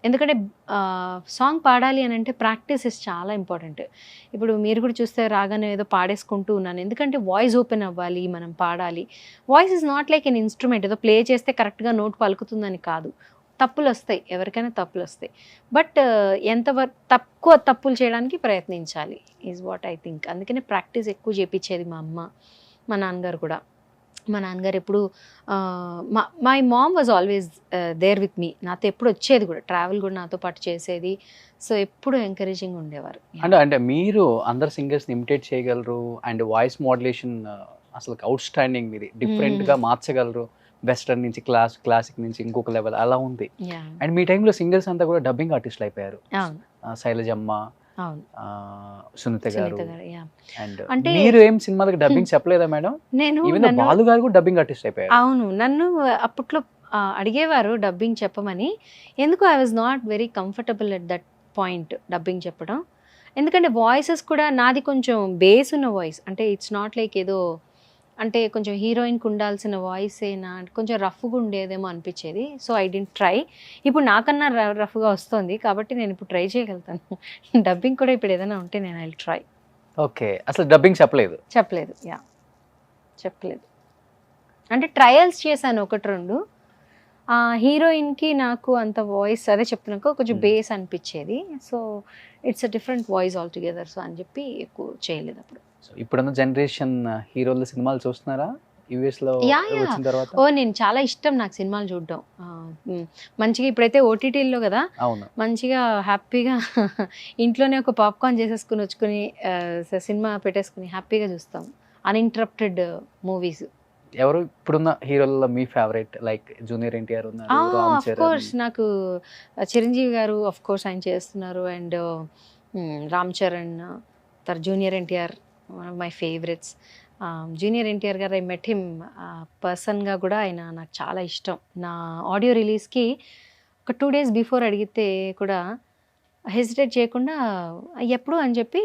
ఎందుకంటే సాంగ్ పాడాలి అని అంటే ప్రాక్టీస్ ఇస్ చాలా ఇంపార్టెంట్. ఇప్పుడు మీరు కూడా చూస్తే రాగానే ఏదో పాడేసుకుంటూ ఉన్నాను, ఎందుకంటే వాయిస్ ఓపెన్ అవ్వాలి, మనం పాడాలి. Voice is not like an instrument, ఏదో ప్లే చేస్తే కరెక్ట్గా నోట్ పలుకుతుందని కాదు. తప్పులు వస్తాయి, ఎవరికైనా తప్పులు వస్తాయి. బట్ తక్కువ తప్పులు చేయడానికి ప్రయత్నించాలి ఈజ్ వాట్ ఐ థింక్. అందుకనే ప్రాక్టీస్ ఎక్కువ చేయించేది మా అమ్మ. మా నాన్నగారు కూడా. మా నాన్నగారు ఎప్పుడు my mom was always there with me. నాతో ఎప్పుడు వచ్చేది కూడా, ట్రావెల్ కూడా నాతో పాటు చేసేది. సో ఎప్పుడు ఎంకరేజింగ్ ఉండేవారు. అంటే మీరు అందరు సింగర్స్ని ఇమిటేట్ చేయగలరు అండ్ వాయిస్ మోడ్యులేషన్ అసలు అవుట్ స్టాండింగ్, మీది డిఫరెంట్గా మార్చగలరు. వెస్టర్న్ నుంచి క్లాసిక్ నుంచి ఇంకొక లెవెల్ అలా ఉంది. అండ్ మీ టైంలో సింగర్స్ అంతా కూడా డబ్బింగ్ ఆర్టిస్టులు అయిపోయారు. శైలజమ్మ, సునీత గారు. అండ్ అంటే మీరు ఏం సినిమాలకు డబ్బింగ్ చెప్పలేదా మేడం? నేను బాలు గారు కూడా డబ్బింగ్ ఆర్టిస్ట్ అయిపోయారు. అవును, నన్ను అప్పట్లో అడిగేవారు డబ్బింగ్ చెప్పమని. ఎందుకు I was not very comfortable at that point dubbing చెప్పడం. ఎందుకంటే వాయిసెస్ కూడా నాది కొంచెం బేస్ ఉన్న వాయిస్, అంటే ఇట్స్ నాట్ లైక్ ఏదో అంటే కొంచెం హీరోయిన్కి ఉండాల్సిన వాయిస్ అయినా కొంచెం రఫ్గా ఉండేదేమో అనిపించేది. So I dent try. ఇప్పుడు నాకన్నా రఫ్గా వస్తుంది కాబట్టి నేను ఇప్పుడు ట్రై చేయగలుగుతాను. డబ్బింగ్ కూడా ఇప్పుడు ఏదైనా ఉంటే నేను ఐ ట్రై. ఓకే, అసలు డబ్బింగ్ చెప్పలేదు? చెప్పలేదు. అంటే ట్రయల్స్ చేశాను 1-2. హీరోయిన్కి నాకు అంత వాయిస్ అదే చెప్తున్నాక కొంచెం బేస్ అనిపించేది. So it's a different voice all together. So అని చెప్పి ఎక్కువ చేయలేదు అప్పుడు. సో ఇప్పుడున్న జనరేషన్ హీరోల సినిమాలు చూస్తున్నారా యూఎస్లో వచ్చిన తర్వాత? నేను చాలా ఇష్టం నాకు సినిమాలు చూడడం. మంచిగా ఇప్పుడైతే ఓటీటీల్లో కదా, మంచిగా హ్యాపీగా ఇంట్లోనే ఒక పాప్కార్న్ చేసేసుకుని వచ్చుకుని సినిమా పెట్టేసుకుని హ్యాపీగా చూస్తాం. Uninterrupted movies. ఎవరు ఇప్పుడున్న హీరోలలో మీ ఫేవరెట్? లైక్ జూనియర్ ఎన్టీఆర్ ఉన్నారు, ఆఫ్ కోర్స్ నాకు చిరంజీవి గారు ఆఫ్ కోర్స్ ఆయన చేస్తున్నారు. And Ram Charan, junior NTR one of my favourites. Junior NTR గారు ఐ మెట్ హిమ్ పర్సన్గా కూడా ఆయన నాకు చాలా ఇష్టం. నా ఆడియో రిలీజ్కి ఒక 2 days బిఫోర్ అడిగితే కూడా హెసిటేట్ చేయకుండా ఎప్పుడు అని చెప్పి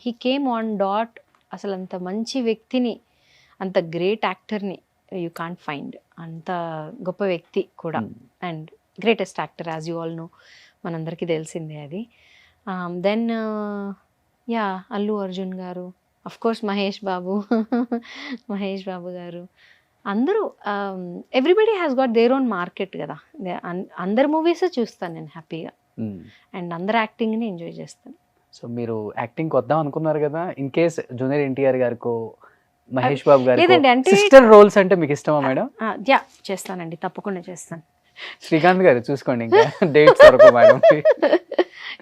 హీ కేమ్ ఆన్ డాట్. అసలు అంత మంచి వ్యక్తిని, అంత గ్రేట్ యాక్టర్ని యూ కాంట్ ఫైండ్. అంత గొప్ప వ్యక్తి కూడా and greatest actor as you all know, మనందరికీ తెలిసిందే అది. దెన్ అల్లు అర్జున్ గారు, అఫ్ కోర్స్ మహేష్ బాబు గారు. అందరూ everybody has got their own market కదా. అందరు మూవీస్ చూస్తాను నేను హ్యాపీగా అండ్ అందరు యాక్టింగ్ని ఎంజాయ్ చేస్తాను. సో మీరు యాక్టింగ్ వద్దాం అనుకున్నారు కదా, ఇన్ కేస్ జూనియర్ ఎన్టీఆర్ గారికో మహేష్ బాబు గారు లేదండి, అంటే సిస్టర్ రోల్స్ అంటే మీకు ఇష్టమా మేడం? చేస్తానండి, తప్పకుండా చేస్తాను. శ్రీకాంత్ గారు చూసుకోండి, ఇంకా డేట్స్ వరకు మేడం.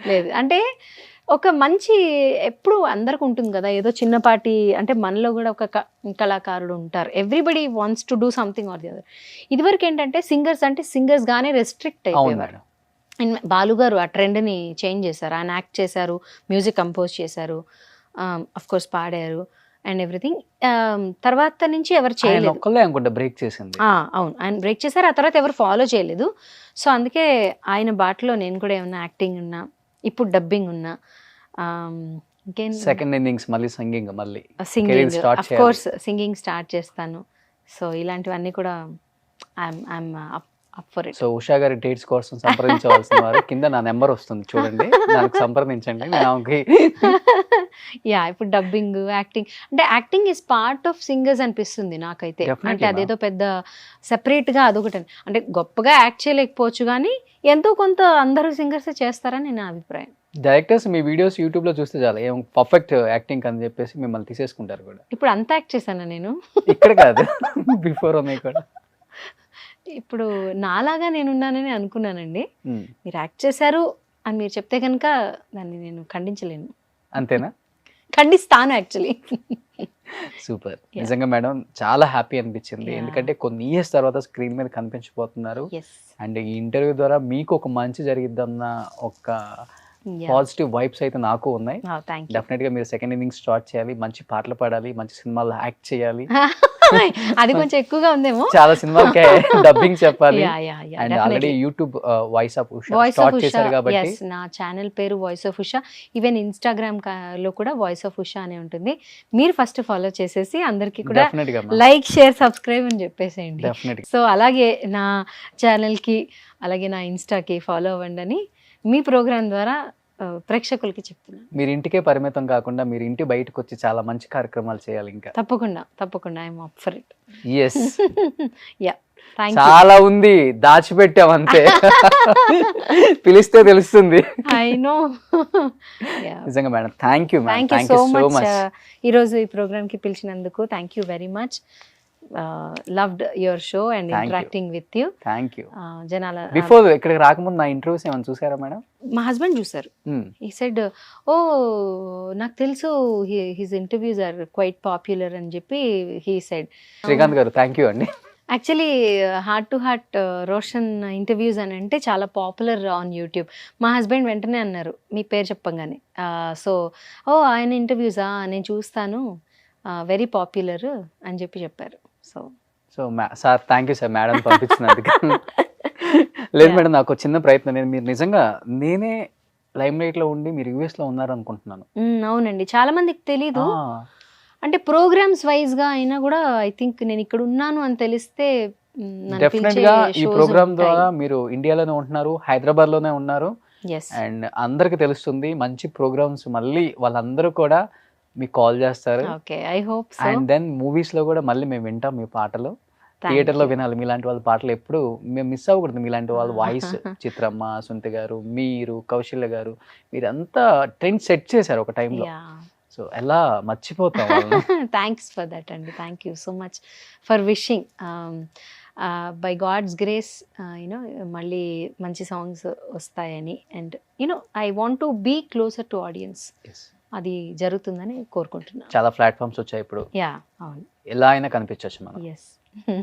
లేదు అంటే ఒక మంచి ఎప్పుడు అందరికి ఉంటుంది కదా ఏదో చిన్నపాటి, అంటే మనలో కూడా ఒక కళాకారుడు ఉంటారు. Everybody wants to do something or the other. ఇదివరకు ఏంటంటే సింగర్స్ అంటే సింగర్స్ గానే రెస్ట్రిక్ట్ అయిపోయేవారు. అండ్ బాలుగారు ఆ ట్రెండ్ని చేంజ్ చేశారు. ఆయన యాక్ట్ చేశారు, మ్యూజిక్ కంపోజ్ చేశారు, అఫ్ కోర్స్ పాడారు అండ్ ఎవ్రీథింగ్. తర్వాత నుంచి ఎవరు చేయలేదు, బ్రేక్ చేసింది. అవును, ఆయన బ్రేక్ చేశారు. ఆ తర్వాత ఎవరు ఫాలో చేయలేదు. సో అందుకే ఆయన బాటలో నేను కూడా ఏమన్నా యాక్టింగ్ ఉన్నా, ఇప్పుడు డబ్బింగ్ ఉన్నా, ఇంకేం సెకండ్ ఇన్నింగ్స్ మళ్ళీ singing of course singing start చేస్తాను. సో ఇలాంటివన్నీ కూడా I'm up for it. So Usha గారి డేట్స్ కోసం సంప్రదించవలసిన వారు కింద నా నెంబర్ వస్తుంది చూడండి, దానికి సంప్రదించండి. యా ఇప్పుడు డబ్బింగ్, యాక్టింగ్, అంటే acting is part of singers అనిపిస్తుంది నాకైతే. Definitely, అంటే అదేదో పెద్ద సెపరేట్గా అదొకటి అంటే గొప్పగా యాక్ట్ చేయలేకపోవచ్చు కానీ ఎంతో కొంత అందరూ సింగర్స్ చేస్తారని నా అభిప్రాయం. డైరెక్టర్స్ మీ వీడియోస్ యూట్యూబ్లో చూస్తే చాలా ఏం పర్ఫెక్ట్ యాక్టింగ్ అని చెప్పేసి మిమ్మల్ని తీసేసుకుంటారు కూడా. ఇప్పుడు అంత యాక్ట్ చేశాను నేను. ఇక్కడ కాదు, బిఫోర్ ఉన్నాయి కూడా. ఇప్పుడు నాలాగా నేనున్నానని అనుకున్నానండి. Hmm. మీరు యాక్ట్ చేశారు అని మీరు చెప్తే కనుక దాన్ని నేను ఖండించలేను. అంతేనా? ఖండిస్తాను యాక్చువల్లీ. సూపర్. Yeah. నిజంగా మేడం చాలా హ్యాపీ అనిపించింది. Yeah. ఎందుకంటే కొన్ని ఇయర్స్ తర్వాత స్క్రీన్ మీద కనిపించబోతున్నారు. ఎస్. అండ్ ఈ ఇంటర్వ్యూ ద్వారా మీకు ఒక మంచి జరిగిద్దన్న ఒక పాజిటివ్ వైబ్స్ అయితే నాకు ఉన్నాయి. Thank you. డెఫినెట్ గా మీరు సెకండ్ ఇన్నింగ్ స్టార్ట్ చేయాలి, మంచి పాటలు పాడాలి, మంచి సినిమాల్లో యాక్ట్ చేయాలి, అది కొంచెం ఎక్కువగా ఉందేమో. చాలా సినిమాలకి డబ్బింగ్ చెప్పాలి. Yeah yeah yeah and already YouTube voice of Usha voice of start Usha, చేశారు కాబట్టి yes, నా ఛానల్ పేరు voice of Usha. Even Instagram లో కూడా వాయిస్ ఆఫ్ ఉషా అనే ఉంటుంది. మీరు ఫస్ట్ ఫాలో చేసేసి అందరికీ కూడా డెఫినెట్ గా లైక్, షేర్, సబ్స్క్రైబ్ అని చెప్పేసేయండి. డెఫినెట్ గా సో అలాగే నా ఛానల్కి అలాగే నా ఇన్స్టాకి ఫాలో అవ్వండి అని మీ ప్రోగ్రామ్ ద్వారా ప్రేక్షకులకి చెప్తున్నాను. మీరు ఇంటికే పరిమితం కాకుండా మీరు ఇంటి బయటకు వచ్చి చాలా మంచి కార్యక్రమాలు చేయాలి ఇంకా. తప్పకుండా తప్పకుండా I'm up for it. Yes, yeah, thank you. చాలా ఉంది దాచిపెట్టాం అంతే. పిలిస్తే తెలుస్తుంది. I know. నిజంగా madam thank you madam, thank you so much. Much. ఈరోజు ఈ ప్రోగ్రామ్కి పిలిచినందుకు thank you very much. Loved your show and Thank you. Interacting with you. Thank you. జనాల బిఫోర్ ఇక్కడికి రాకముందు నా ఇంటర్వ్యూస్ ఏమైనా చూసారా మేడం? మా హస్బెండ్ చూసారు. ఈ సెడ్ ఓ నాకు తెలుసు his interviews are quite popular అని చెప్పి he said. Srikanth garu thank you అండి. Actually heart to heart Roshan interviews అని అంటే చాలా పాపులర్ ఆన్ యూట్యూబ్. మా హస్బెండ్ వెంటనే అన్నారు మీ పేరు చెప్పంగానే. సో ఓ ఆయన ఇంటర్వ్యూసా నేను చూస్తాను, వెరీ పాపులర్ అని చెప్పారు. So so sir thank you sir madam పంపించినందుకు. లేదు మేడం, నాకు ఒక చిన్న ప్రయత్నం. నేను మీరు నిజంగా నేనే లైమ్ లైట్ లో ఉండి మీరు యూఎస్ లో ఉన్నారు అనుకుంటున్నాను. అవునండి, చాలా మందికి తెలీదు. అంటే ప్రోగ్రామ్స్ వైజ్ గా అయినా కూడా ఐ థింక్ నేను ఇక్కడ ఉన్నాను అని తెలిస్తే డెఫినెట్ గా ఈ ప్రోగ్రామ్ ద్వారా మీరు ఇండియాలోనే ఉంటున్నారు, హైదరాబాద్ లోనే ఉన్నారు. అండ్ అందరికి తెలుస్తుంది మంచి ప్రోగ్రామ్స్ మళ్ళీ వాళ్ళందరూ కూడా మీకు కాల్ చేస్తారు. I hope so. And then movies లో కూడా మళ్ళీ మేము వింటాం మీ పాటలు. థియేటర్ లో వినాలి మీలాంటి వాళ్ళ పాటలు, ఎప్పుడు మేము మిస్ అవ్వకూడదు మీలాంటి వాళ్ళ వాయిస్. చిత్రమ్మ, సుంత గారు, మీరు, కౌశల్య గారు, మీరంతా ట్రెండ్ సెట్ చేశారు ఒక టైంలో. సో ఎలా మర్చిపోతాం. థ్యాంక్స్ ఫర్ దట్ అండి. Thank you so much for wishing. By god's grace you know మళ్ళీ మంచి సాంగ్స్ వస్తాయని. And you know I want to be closer to audience. అది జరుగుతుందని కోరుకుంటున్నాను. చాలా ప్లాట్ఫామ్స్ వచ్చాయి ఇప్పుడు. యా అవును, ఎలా అయినా కనిపించవచ్చు మనం. Yes.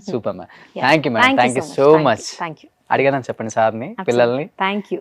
Super ma'am. Thank you madam, thank you so much. Thank you. అడిగానని చెప్పండి సార్ని, పిల్లల్ని. Thank you.